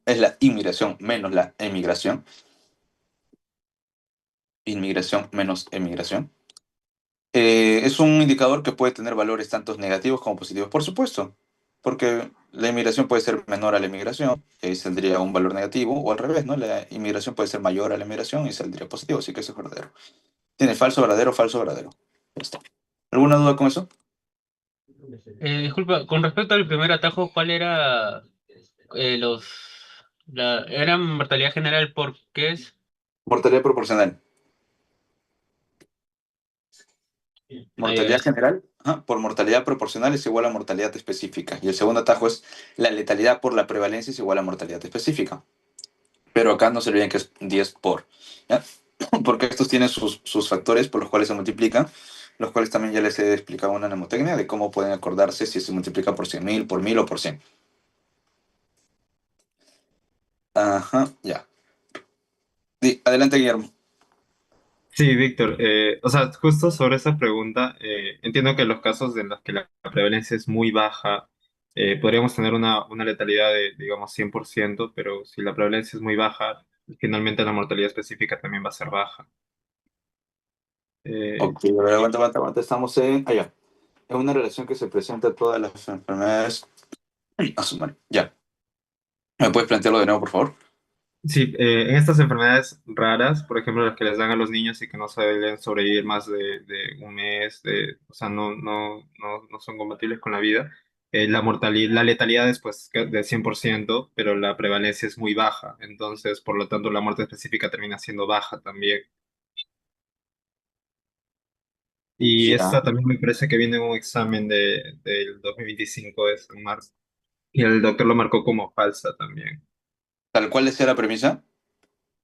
es la inmigración menos la inmigración menos emigración, es un indicador que puede tener valores tanto negativos como positivos, por supuesto, porque la inmigración puede ser menor a la emigración, y saldría un valor negativo, o al revés, ¿no? La inmigración puede ser mayor a la emigración y saldría positivo, así que eso es verdadero. Tiene falso, verdadero, falso, verdadero. Ya está. ¿Alguna duda con eso? Disculpa, con respecto al primer atajo, ¿cuál era los... ¿Era mortalidad general por qué es? Mortalidad proporcional. Ahí, a Mortalidad ver. general, ajá, por mortalidad proporcional es igual a mortalidad específica. Y el segundo atajo es la letalidad por la prevalencia es igual a mortalidad específica. Pero acá no se olviden que es 10 por. ¿Ya? Porque estos tienen sus factores por los cuales se multiplican, los cuales también ya les he explicado una mnemotecnia de cómo pueden acordarse si se multiplica por 100.000, por 1000 o por 100. Ajá, ya. Adelante, Guillermo. Sí, Víctor, o sea, justo sobre esa pregunta, entiendo que en los casos en los que la prevalencia es muy baja, podríamos tener una letalidad de, digamos, 100%, pero si la prevalencia es muy baja, finalmente la mortalidad específica también va a ser baja. Eh, Ok, a ver, aguanta. Estamos en. Allá. Es una relación que se presenta a todas las enfermedades. A su madre. Ya. ¿Me puedes plantearlo de nuevo, por favor? sí, en estas enfermedades raras, por ejemplo, las que les dan a los niños y que no suelen sobrevivir más de un mes, o sea, no son compatibles con la vida, la letalidad es pues de 100%, pero la prevalencia es muy baja, entonces, por lo tanto, la muerte específica termina siendo baja también. Y Ya. esta también me parece que viene en un examen del 2025, es en marzo. Y el doctor lo marcó como falsa también. Tal cual decía la premisa.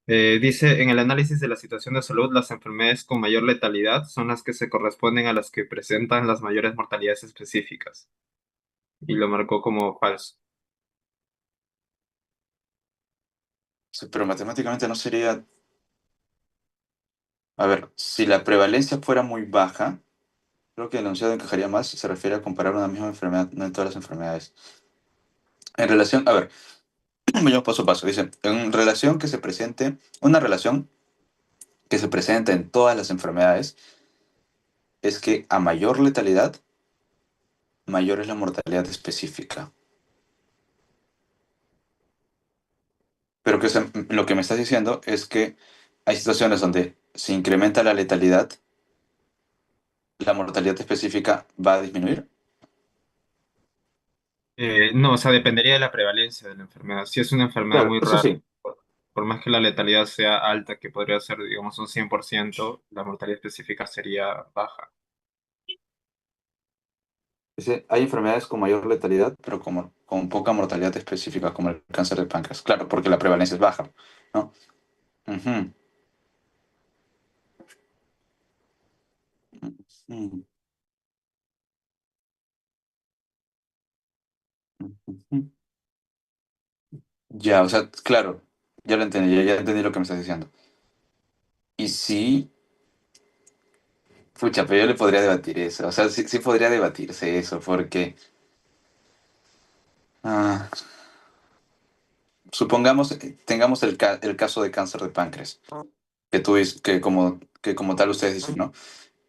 Dice, en el análisis de la situación de salud, las enfermedades con mayor letalidad son las que se corresponden a las que presentan las mayores mortalidades específicas. Y lo marcó como falso. Sí, pero matemáticamente no sería... A ver, si la prevalencia fuera muy baja, creo que el enunciado encajaría más si se refiere a comparar una misma enfermedad, no en todas las enfermedades. En relación, a ver, vayamos paso a paso. Dice, en relación que se presente, una relación que se presenta en todas las enfermedades es que a mayor letalidad, mayor es la mortalidad específica. Pero lo que me estás diciendo es que hay situaciones donde se incrementa la letalidad, la mortalidad específica va a disminuir. No, o sea, dependería de la prevalencia de la enfermedad. Si es una enfermedad Claro, muy eso rara, sí. por más que la letalidad sea alta, que podría ser, digamos, un 100%, la mortalidad específica sería baja. Dice, hay enfermedades con mayor letalidad, pero con poca mortalidad específica, como el cáncer de páncreas. Claro, porque la prevalencia es baja, ¿no? Ujú, ujú, ujú. Ya, o sea, claro, ya lo entendí, ya entendí lo que me estás diciendo. Y sí, pucha, pero yo le podría debatir eso. O sea, sí, sí podría debatirse eso, porque ah, supongamos, tengamos el caso de cáncer de páncreas, que tú dices, que como tal ustedes dicen, ¿no?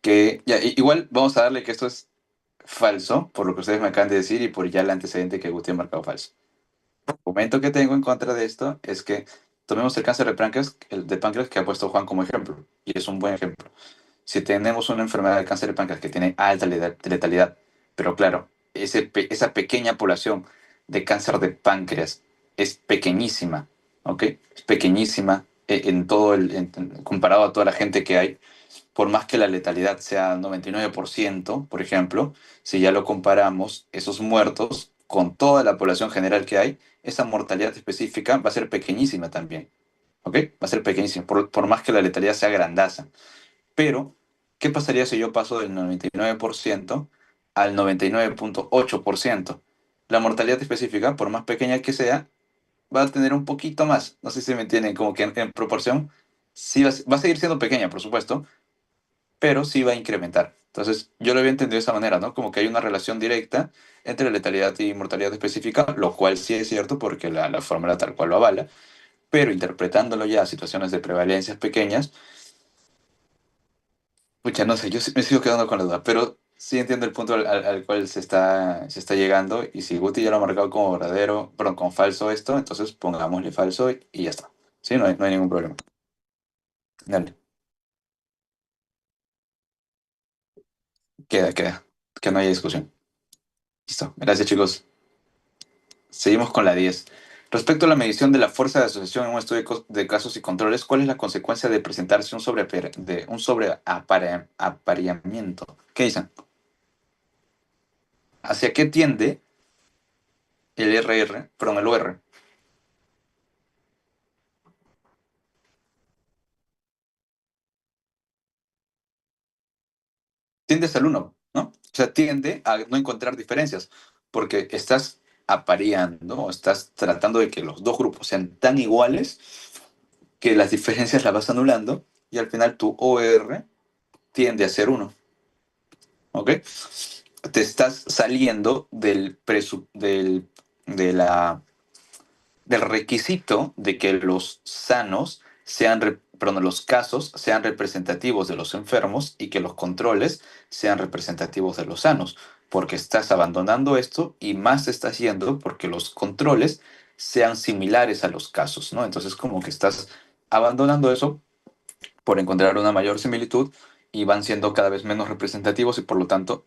Que ya, igual vamos a darle que esto es falso, por lo que ustedes me acaban de decir y por ya el antecedente que Guti ha marcado falso. El argumento que tengo en contra de esto es que tomemos el cáncer de páncreas, el de páncreas que ha puesto Juan como ejemplo, y es un buen ejemplo. Si tenemos una enfermedad de cáncer de páncreas que tiene alta letalidad, pero claro, esa pequeña población de cáncer de páncreas es pequeñísima, ¿ok? Es pequeñísima en todo comparado a toda la gente que hay, por más que la letalidad sea 99%, por ejemplo, si ya lo comparamos, esos muertos con toda la población general que hay, esa mortalidad específica va a ser pequeñísima también, ¿ok? Va a ser pequeñísima, por más que la letalidad sea grandaza. Pero, ¿qué pasaría si yo paso del 99% al 99,8%? La mortalidad específica, por más pequeña que sea, va a tener un poquito más. No sé si me entienden, como que en proporción, sí va a seguir siendo pequeña, por supuesto, pero sí va a incrementar. Entonces, yo lo había entendido de esa manera, ¿no? Como que hay una relación directa entre letalidad y mortalidad específica, lo cual sí es cierto porque la fórmula tal cual lo avala, pero interpretándolo ya a situaciones de prevalencias pequeñas, pucha, no sé, me sigo quedando con la duda, pero sí entiendo el punto al cual se está llegando, y si Guti ya lo ha marcado como verdadero, perdón, con falso esto, entonces pongámosle falso y ya está. Sí, no hay ningún problema. Dale, queda, que no haya discusión. Listo, gracias chicos. Seguimos con la 10. Respecto a la medición de la fuerza de asociación en un estudio de casos y controles, ¿cuál es la consecuencia de presentarse un sobreapareamiento? ¿Qué dicen? ¿Hacia qué tiende el RR, perdón, el OR? Tiende hacia el uno, ¿no? O sea, tiende a no encontrar diferencias, porque estás apareando o estás tratando de que los dos grupos sean tan iguales que las diferencias las vas anulando y al final tu OR tiende a ser uno, ¿ok? Te estás saliendo de del requisito de que los sanos perdón, los casos sean representativos de los enfermos y que los controles sean representativos de los sanos, porque estás abandonando esto y más estás yendo porque los controles sean similares a los casos, ¿no? Entonces como que estás abandonando eso por encontrar una mayor similitud y van siendo cada vez menos representativos y por lo tanto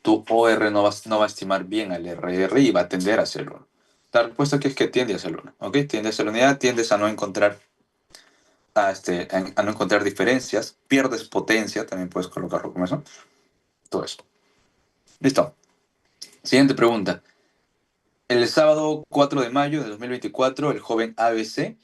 tu OR no va a estimar bien al RR y va a tender hacia el 1. La respuesta aquí es que tiende hacia el 1, ¿ok? Tiende hacia la unidad, tiendes a no encontrar, a no encontrar diferencias, pierdes potencia, también puedes colocarlo como eso, todo eso. Listo. Siguiente pregunta. El sábado 4 de mayo de 2024, el joven ABC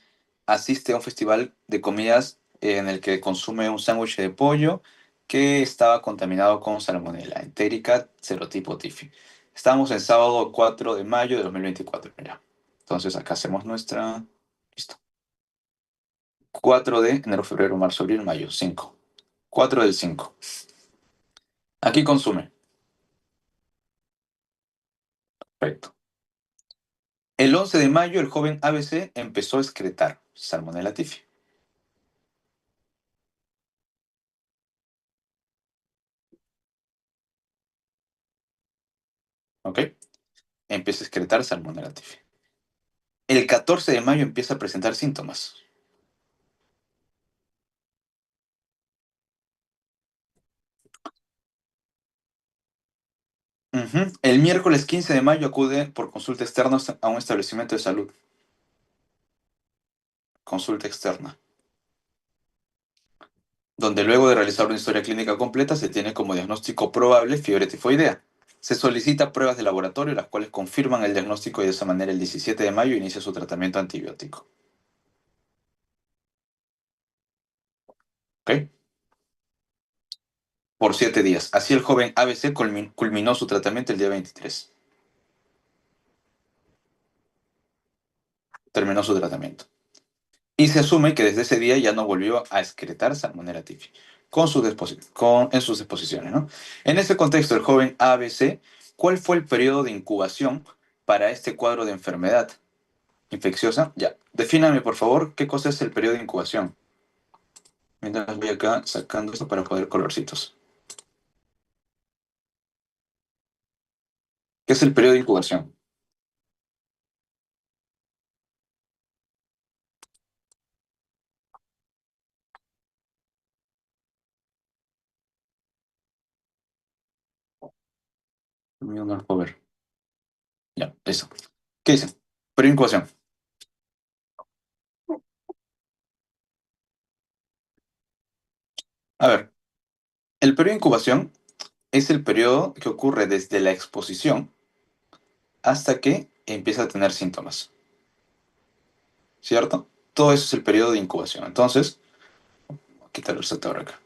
asiste a un festival de comidas en el que consume un sándwich de pollo que estaba contaminado con salmonela, entérica, serotipo tifi. Estamos en sábado 4 de mayo de 2024, mira. Entonces acá hacemos nuestra... Listo. 4 de enero, febrero, marzo, abril, mayo, 5. 4 del 5. Aquí consume. Perfecto. El 11 de mayo, el joven ABC empezó a excretar salmonella tifi. ¿Ok? Empieza a excretar salmonella tifi. El 14 de mayo empieza a presentar síntomas. Ujú. El miércoles 15 de mayo acude por consulta externa a un establecimiento de salud. Consulta externa. Donde luego de realizar una historia clínica completa se tiene como diagnóstico probable fiebre tifoidea. Se solicita pruebas de laboratorio, las cuales confirman el diagnóstico y de esa manera el 17 de mayo inicia su tratamiento antibiótico. ¿Ok? Por 7 días. Así el joven ABC culminó su tratamiento el día 23. Terminó su tratamiento. Y se asume que desde ese día ya no volvió a excretar Salmonella typhi en sus exposiciones, ¿no? En ese contexto, el joven ABC, ¿cuál fue el periodo de incubación para este cuadro de enfermedad infecciosa? Ya, defíname por favor qué cosa es el periodo de incubación. Mientras voy acá sacando esto para poner colorcitos. ¿Qué es el periodo de incubación? No lo puedo ver. Ya, eso. ¿Qué dice? Periodo de incubación. A ver, el periodo de incubación es el periodo que ocurre desde la exposición hasta que empieza a tener síntomas, ¿cierto? Todo eso es el periodo de incubación. Entonces, voy a quitar el resaltador acá.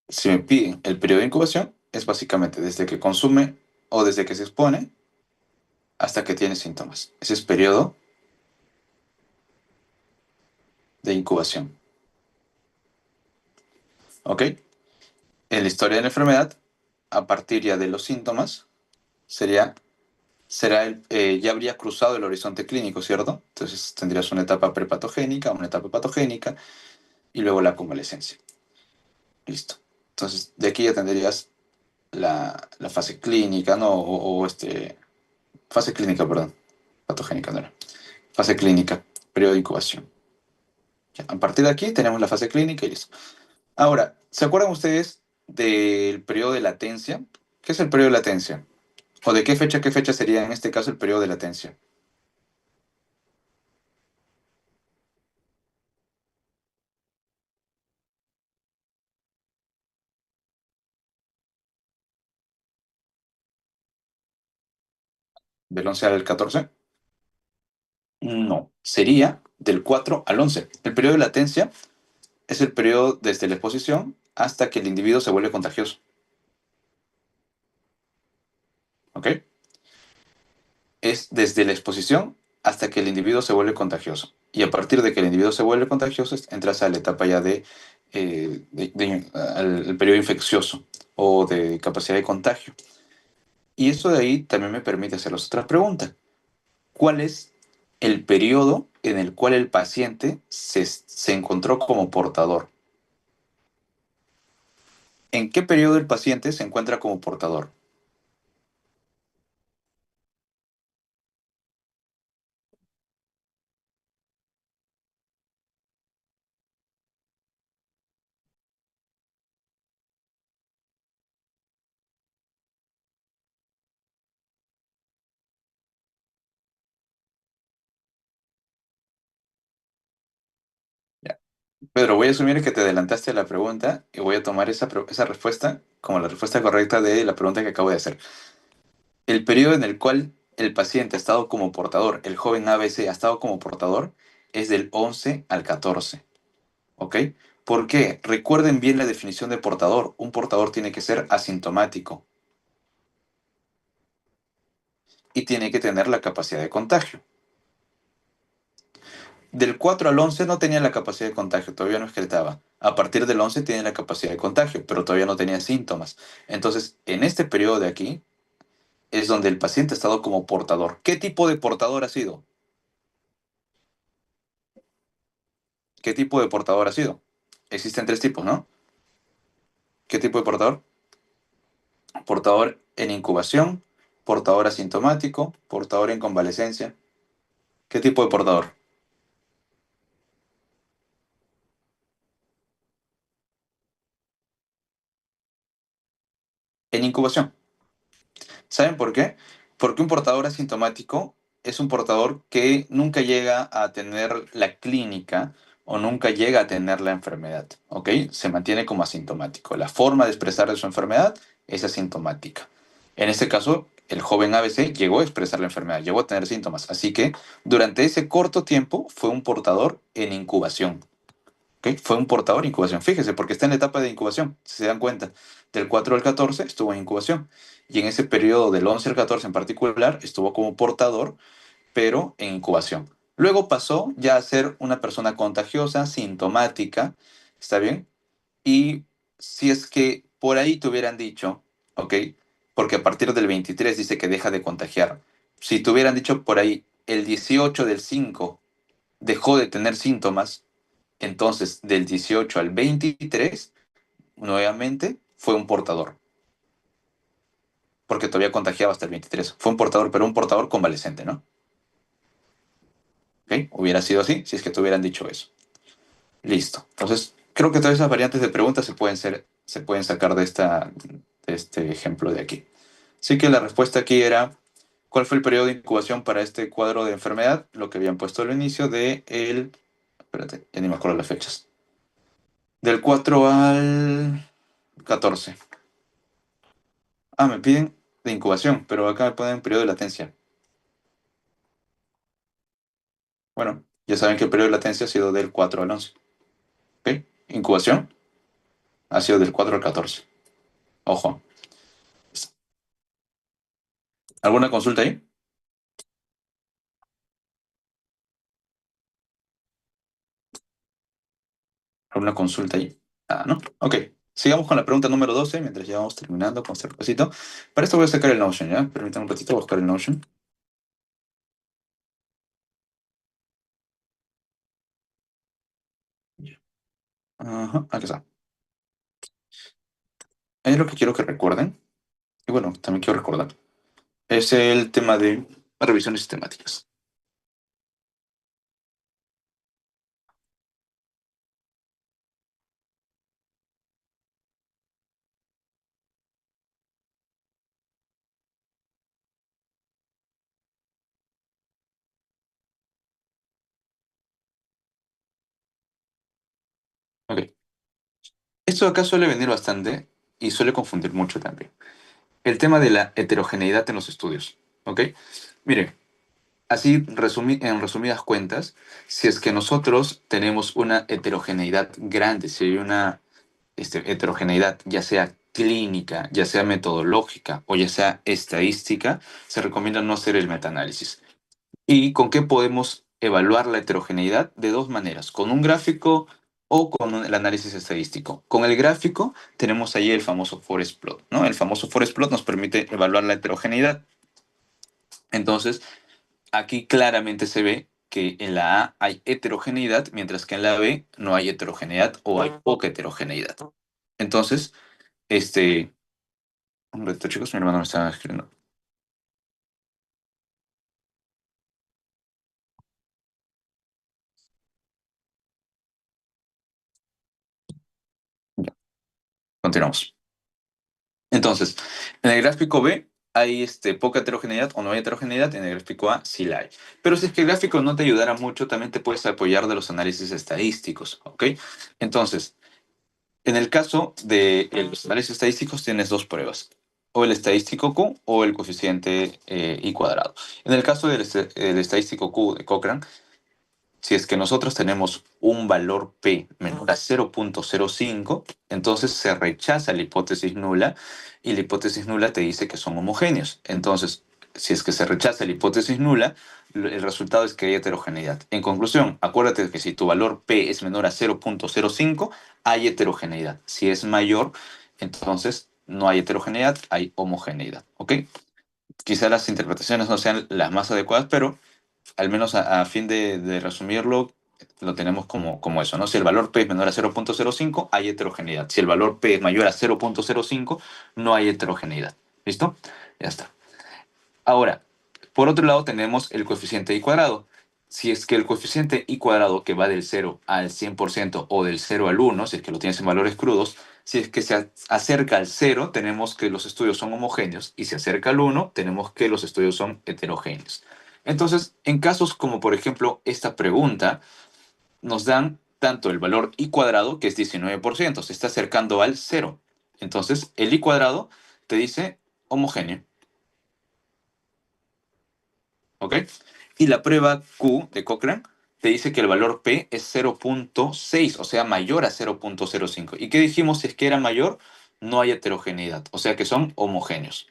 Si me piden el periodo de incubación, es básicamente desde que consume o desde que se expone hasta que tiene síntomas. Ese es periodo de incubación. ¿Ok? En la historia de la enfermedad, a partir ya de los síntomas, sería, ya habría cruzado el horizonte clínico, ¿cierto? Entonces tendrías una etapa prepatogénica, una etapa patogénica y luego la convalescencia. Listo. Entonces, de aquí ya tendrías la fase clínica, ¿no? Fase clínica, perdón. Patogénica, no era. Fase clínica, periodo de incubación. Ya, a partir de aquí tenemos la fase clínica y listo. Ahora, ¿se acuerdan ustedes del periodo de latencia? ¿Qué es el periodo de latencia? ¿O de qué fecha sería en este caso el periodo de latencia? ¿Del 11 al 14? No, sería del 4 al 11. El periodo de latencia es el periodo desde la exposición hasta que el individuo se vuelve contagioso. ¿Ok? Es desde la exposición hasta que el individuo se vuelve contagioso. Y a partir de que el individuo se vuelve contagioso, entras a la etapa ya al periodo infeccioso o de capacidad de contagio. Y eso de ahí también me permite hacer las otras preguntas. ¿Cuál es el periodo en el cual el paciente se encontró como portador? ¿En qué periodo el paciente se encuentra como portador? Ya. Pedro, voy a asumir que te adelantaste a la pregunta y voy a tomar esa respuesta como la respuesta correcta de la pregunta que acabo de hacer. El periodo en el cual el paciente ha estado como portador, el joven ABC ha estado como portador, es del 11 al 14. ¿Ok? ¿Por qué? Recuerden bien la definición de portador. Un portador tiene que ser asintomático y tiene que tener la capacidad de contagio. Del 4 al 11 no tenía la capacidad de contagio, todavía no excretaba. A partir del 11 tiene la capacidad de contagio, pero todavía no tenía síntomas. Entonces, en este periodo de aquí es donde el paciente ha estado como portador. ¿Qué tipo de portador ha sido? ¿Qué tipo de portador ha sido? Existen tres tipos, ¿no? ¿Qué tipo de portador? Portador en incubación, portador asintomático, portador en convalecencia. ¿Qué tipo de portador? En incubación. ¿Saben por qué? Porque un portador asintomático es un portador que nunca llega a tener la clínica o nunca llega a tener la enfermedad, ¿ok? Se mantiene como asintomático. La forma de expresar de su enfermedad es asintomática. En este caso, el joven ABC llegó a expresar la enfermedad, llegó a tener síntomas. Así que durante ese corto tiempo fue un portador en incubación. ¿Ok? Fue un portador de incubación. Fíjese, porque está en la etapa de incubación, si se dan cuenta. Del 4 al 14 estuvo en incubación. Y en ese periodo del 11 al 14 en particular, estuvo como portador, pero en incubación. Luego pasó ya a ser una persona contagiosa, sintomática, ¿está bien? Y si es que por ahí te hubieran dicho, ¿ok? Porque a partir del 23 dice que deja de contagiar. Si te hubieran dicho por ahí, el 18 del 5 dejó de tener síntomas, entonces, del 18 al 23, nuevamente fue un portador, porque todavía contagiaba hasta el 23. Fue un portador, pero un portador convaleciente, ¿no? ¿Ok? Hubiera sido así si es que te hubieran dicho eso. Listo. Entonces, creo que todas esas variantes de preguntas se pueden sacar de este ejemplo de aquí. Así que la respuesta aquí era, ¿cuál fue el periodo de incubación para este cuadro de enfermedad? Lo que habían puesto al inicio de el... Espérate, ya ni me acuerdo las fechas. Del 4 al 14. Ah, me piden de incubación, pero acá me ponen periodo de latencia. Bueno, ya saben que el periodo de latencia ha sido del 4 al 11. ¿Ok? Incubación ha sido del 4 al 14. Ojo. ¿Alguna consulta ahí? ¿Alguna consulta ahí? Ah, ¿no? Ok. Sigamos con la pregunta número 12, mientras ya vamos terminando con este repasito. Para esto voy a sacar el Notion, ¿ya? Permítanme un ratito, voy a buscar el Notion. Ajá, aquí está. Es lo que quiero que recuerden. Y bueno, también quiero recordar. Es el tema de revisiones sistemáticas. Ok. Esto acá suele venir bastante y suele confundir mucho también. El tema de la heterogeneidad en los estudios. ¿Ok? Mire, así en resumidas cuentas, si es que nosotros tenemos una heterogeneidad grande, si hay una heterogeneidad ya sea clínica, ya sea metodológica o ya sea estadística, se recomienda no hacer el metaanálisis. ¿Y con qué podemos evaluar la heterogeneidad? De dos maneras, con un gráfico o con el análisis estadístico. Con el gráfico tenemos ahí el famoso forest plot, ¿no? El famoso forest plot nos permite evaluar la heterogeneidad. Entonces, aquí claramente se ve que en la A hay heterogeneidad, mientras que en la B no hay heterogeneidad o hay poca heterogeneidad. Entonces, un momento, chicos, mi hermano me está escribiendo. Ya, continuamos. Entonces, en el gráfico B hay poca heterogeneidad o no hay heterogeneidad, en el gráfico A sí la hay. Pero si es que el gráfico no te ayudara mucho, también te puedes apoyar de los análisis estadísticos, ¿ok? Entonces, en el caso de los análisis estadísticos tienes dos pruebas. o el estadístico Q o el coeficiente I cuadrado. En el caso del estadístico Q de Cochrane, si es que nosotros tenemos un valor P menor a 0.05, entonces se rechaza la hipótesis nula y la hipótesis nula te dice que son homogéneos. Entonces, si es que se rechaza la hipótesis nula, el resultado es que hay heterogeneidad. En conclusión, acuérdate que si tu valor P es menor a 0.05, hay heterogeneidad. Si es mayor, entonces no hay heterogeneidad, hay homogeneidad. ¿Ok? Quizás las interpretaciones no sean las más adecuadas, pero al menos a fin de resumirlo, lo tenemos como eso, ¿no? Si el valor P es menor a 0.05, hay heterogeneidad. Si el valor P es mayor a 0.05, no hay heterogeneidad. ¿Listo? Ya está. Ahora, por otro lado tenemos el coeficiente I cuadrado. Si es que el coeficiente I cuadrado que va del 0 al 100% o del 0 al 1, si es que lo tienes en valores crudos, si es que se acerca al 0, tenemos que los estudios son homogéneos y si acerca al 1, tenemos que los estudios son heterogéneos. Entonces, en casos como por ejemplo esta pregunta, nos dan tanto el valor I cuadrado, que es 19%, se está acercando al 0. Entonces, el I cuadrado te dice homogéneo. ¿Ok? Y la prueba Q de Cochrane te dice que el valor P es 0.6, o sea, mayor a 0.05. ¿Y qué dijimos? Si es que era mayor, no hay heterogeneidad, o sea que son homogéneos.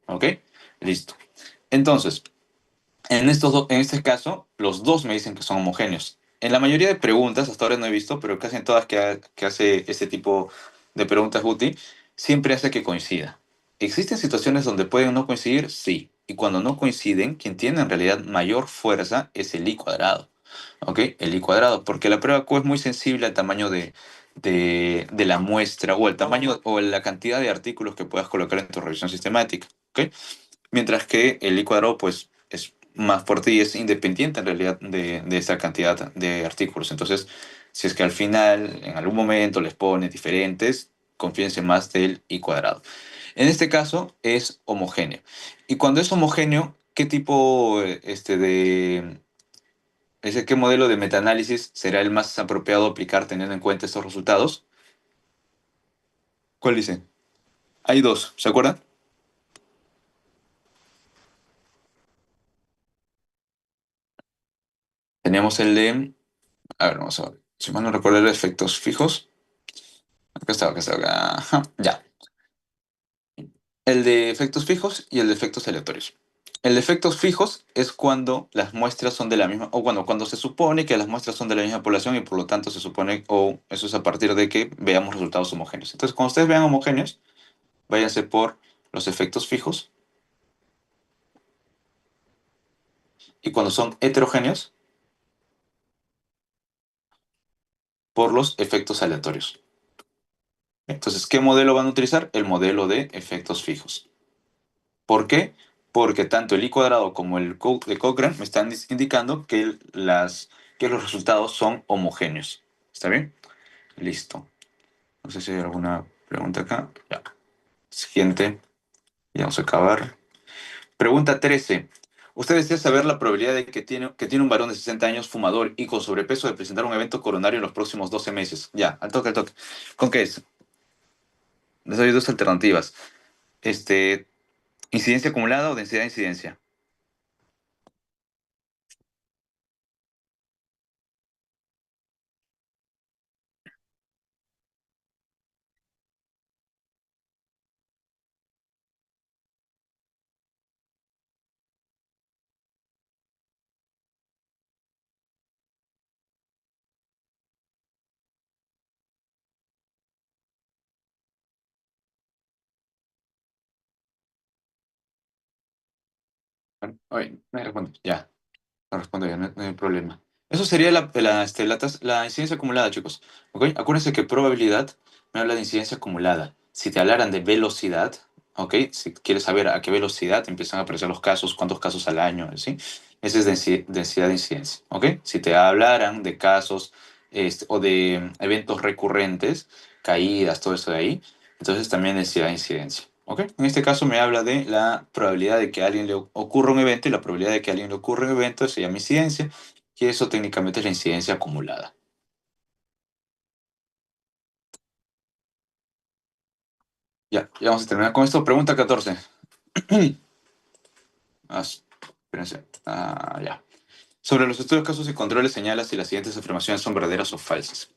¿Ok? Listo. Entonces, en este caso, los dos me dicen que son homogéneos. En la mayoría de preguntas, hasta ahora no he visto, pero casi en todas que hace este tipo de preguntas Guti, siempre hace que coincida. ¿Existen situaciones donde pueden no coincidir? Sí. Y cuando no coinciden, quien tiene en realidad mayor fuerza es el I cuadrado. ¿Ok? El I cuadrado, porque la prueba Q es muy sensible al tamaño de la muestra o al tamaño o la cantidad de artículos que puedas colocar en tu revisión sistemática. ¿Ok? Mientras que el I cuadrado, pues, es más fuerte y es independiente en realidad de esa cantidad de artículos. Entonces, si es que al final, en algún momento les pones diferentes, confíense más del I cuadrado. En este caso es homogéneo. Y cuando es homogéneo, ¿qué tipo qué modelo de metaanálisis será el más apropiado aplicar teniendo en cuenta estos resultados? ¿Cuál dice? Hay dos, ¿se acuerdan? Teníamos el de, a ver, vamos a ver, si mal no recuerdo, el de efectos fijos. Acá está, acá. Ajá, ya. El de efectos fijos y el de efectos aleatorios. El de efectos fijos es cuando las muestras son de la misma, o cuando se supone que las muestras son de la misma población y por lo tanto se supone, o eso es a partir de que veamos resultados homogéneos. Entonces, cuando ustedes vean homogéneos, váyanse por los efectos fijos y cuando son heterogéneos, por los efectos aleatorios. Entonces, ¿qué modelo van a utilizar? El modelo de efectos fijos. ¿Por qué? Porque tanto el I cuadrado como el de Cochrane me están indicando que los resultados son homogéneos. ¿Está bien? Listo. No sé si hay alguna pregunta acá. Ya. Siguiente. Ya vamos a acabar. Pregunta 13. ¿Usted desea saber la probabilidad de que tiene un varón de 60 años fumador y con sobrepeso de presentar un evento coronario en los próximos 12 meses? Ya, al toque, al toque. ¿Con qué es? Les doy dos alternativas. Este, ¿Incidencia acumulada o densidad de incidencia? Oye, me responde. Ya. No respondo ya, no hay problema. Eso sería la incidencia acumulada, chicos. ¿Ok? Acuérdense que probabilidad me habla de incidencia acumulada. Si te hablaran de velocidad, ¿ok? Si quieres saber a qué velocidad empiezan a aparecer los casos, cuántos casos al año, ¿sí? Esa es densidad de incidencia, ¿ok? Si te hablaran de casos o de eventos recurrentes, caídas, todo eso de ahí, entonces también densidad de incidencia. ¿Ok? En este caso me habla de la probabilidad de que a alguien le ocurra un evento y la probabilidad de que a alguien le ocurra un evento se llama incidencia y eso técnicamente es la incidencia acumulada. Ya vamos a terminar con esto. Pregunta 14. Espérense. Ya. Sobre los estudios, casos y controles señala si las siguientes afirmaciones son verdaderas o falsas.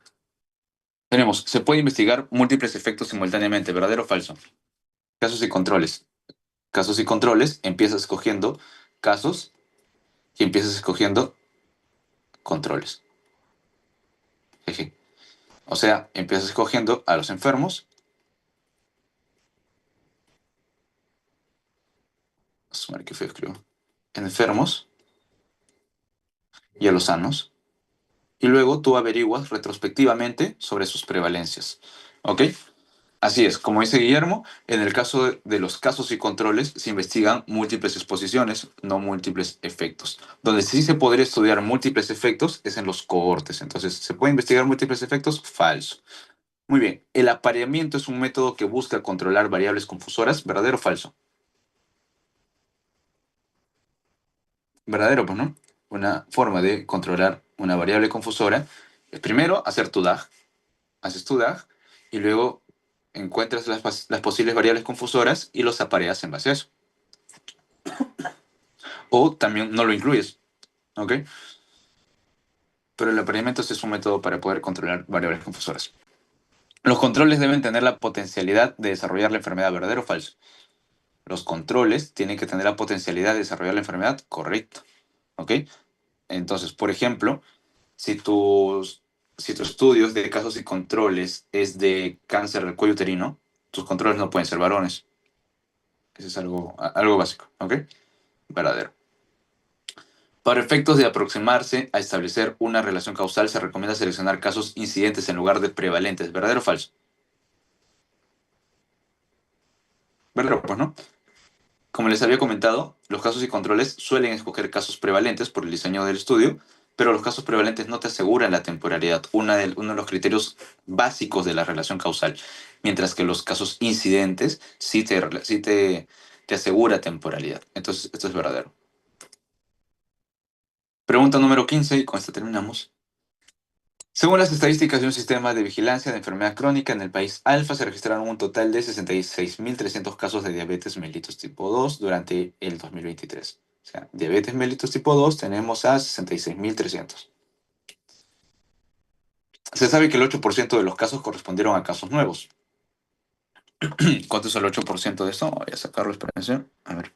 Tenemos, se puede investigar múltiples efectos simultáneamente, ¿verdadero o falso? Casos y controles. Casos y controles, empiezas escogiendo casos y empiezas escogiendo controles. Jeje. O sea, empiezas escogiendo a los enfermos, madre, qué feo escribo, enfermos y a los sanos, y luego tú averiguas retrospectivamente sobre sus prevalencias. ¿Ok? Así es, como dice Guillermo, en el caso de los casos y controles se investigan múltiples exposiciones, no múltiples efectos. Donde sí se podría estudiar múltiples efectos es en los cohortes. Entonces, ¿se puede investigar múltiples efectos? Falso. Muy bien, el apareamiento es un método que busca controlar variables confusoras, ¿verdadero o falso? Verdadero, pues, ¿no? Una forma de controlar una variable confusora es primero hacer tu DAG, haces tu DAG y luego encuentras las posibles variables confusoras y los apareas en base a eso. O también no lo incluyes, ¿ok? Pero el apareamiento es un método para poder controlar variables confusoras. Los controles deben tener la potencialidad de desarrollar la enfermedad, ¿verdadero o falso? Los controles tienen que tener la potencialidad de desarrollar la enfermedad, correcto, ¿ok? Entonces, por ejemplo, si tus estudios de casos y controles es de cáncer del cuello uterino, tus controles no pueden ser varones. Eso es algo básico, ¿ok? Verdadero. Para efectos de aproximarse a establecer una relación causal, se recomienda seleccionar casos incidentes en lugar de prevalentes. ¿Verdadero o falso? Verdadero, pues, ¿no? Como les había comentado, los casos y controles suelen escoger casos prevalentes por el diseño del estudio, pero los casos prevalentes no te aseguran la temporalidad, uno de los criterios básicos de la relación causal, mientras que los casos incidentes sí te asegura temporalidad. Entonces, esto es verdadero. Pregunta número 15, y con esta terminamos. Según las estadísticas de un sistema de vigilancia de enfermedad crónica en el país Alfa, se registraron un total de 66.300 casos de diabetes mellitus tipo 2 durante el 2023. O sea, diabetes mellitus tipo 2 tenemos a 66.300. Se sabe que el 8% de los casos correspondieron a casos nuevos. ¿Cuánto es el 8% de esto? Voy a sacarlo, espérense. A ver.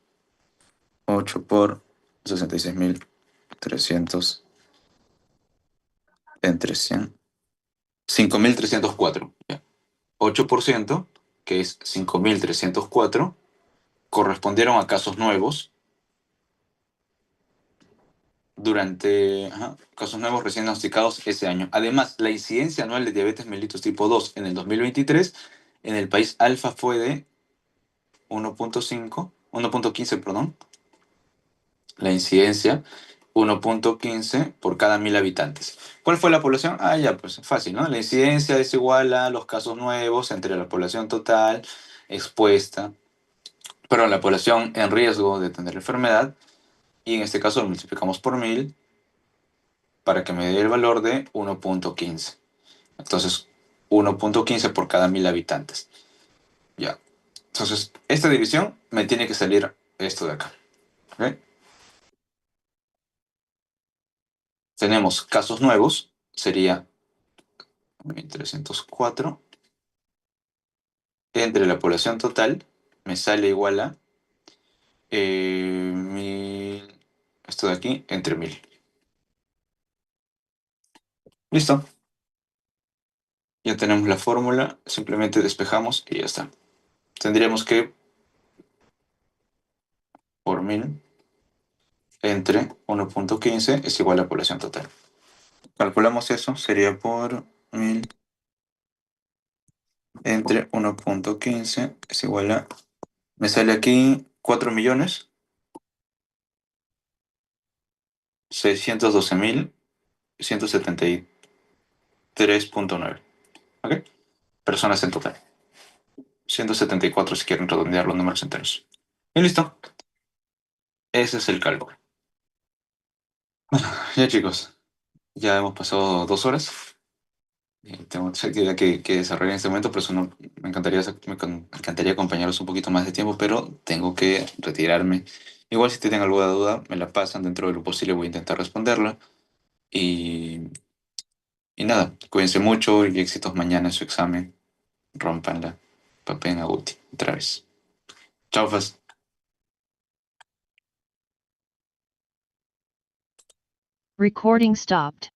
8 por 66.300 entre 100. 5.304. 8%, que es 5.304, correspondieron a casos nuevos casos nuevos recién diagnosticados ese año. Además, la incidencia anual de diabetes mellitus tipo 2 en el 2023 en el país alfa fue de 1.15, perdón. La incidencia 1.15 por cada 1.000 habitantes. ¿Cuál fue la población? Ya, pues fácil, ¿no? La incidencia es igual a los casos nuevos entre la población total expuesta, pero la población en riesgo de tener la enfermedad, y en este caso lo multiplicamos por 1.000 para que me dé el valor de 1.15. Entonces, 1.15 por cada 1.000 habitantes. Ya. Entonces, esta división me tiene que salir esto de acá. ¿Ok? Tenemos casos nuevos, sería 1.304 entre la población total, me sale igual a 1.000, esto de aquí, entre 1.000. Listo. Ya tenemos la fórmula, simplemente despejamos y ya está. Tendríamos que por 1.000 entre 1.15 es igual a la población total. Calculamos eso, sería por 1.000 entre 1.15 es igual a... Me sale aquí 4.612.173.9. ¿Ok? Personas en total. 174 si quieren redondear los números enteros. Y listo. Ese es el cálculo. Bueno, ya chicos, ya hemos pasado 2 horas. Tengo otra actividad que desarrollar en este momento, por eso no, me encantaría acompañarlos un poquito más de tiempo, pero tengo que retirarme. Igual si tienen alguna duda, me la pasan, dentro de lo posible voy a intentar responderla. Y, y nada, cuídense mucho y éxitos mañana en su examen. Rompanla. Papén Agouti, otra vez. Chao, Fas. Recording stopped.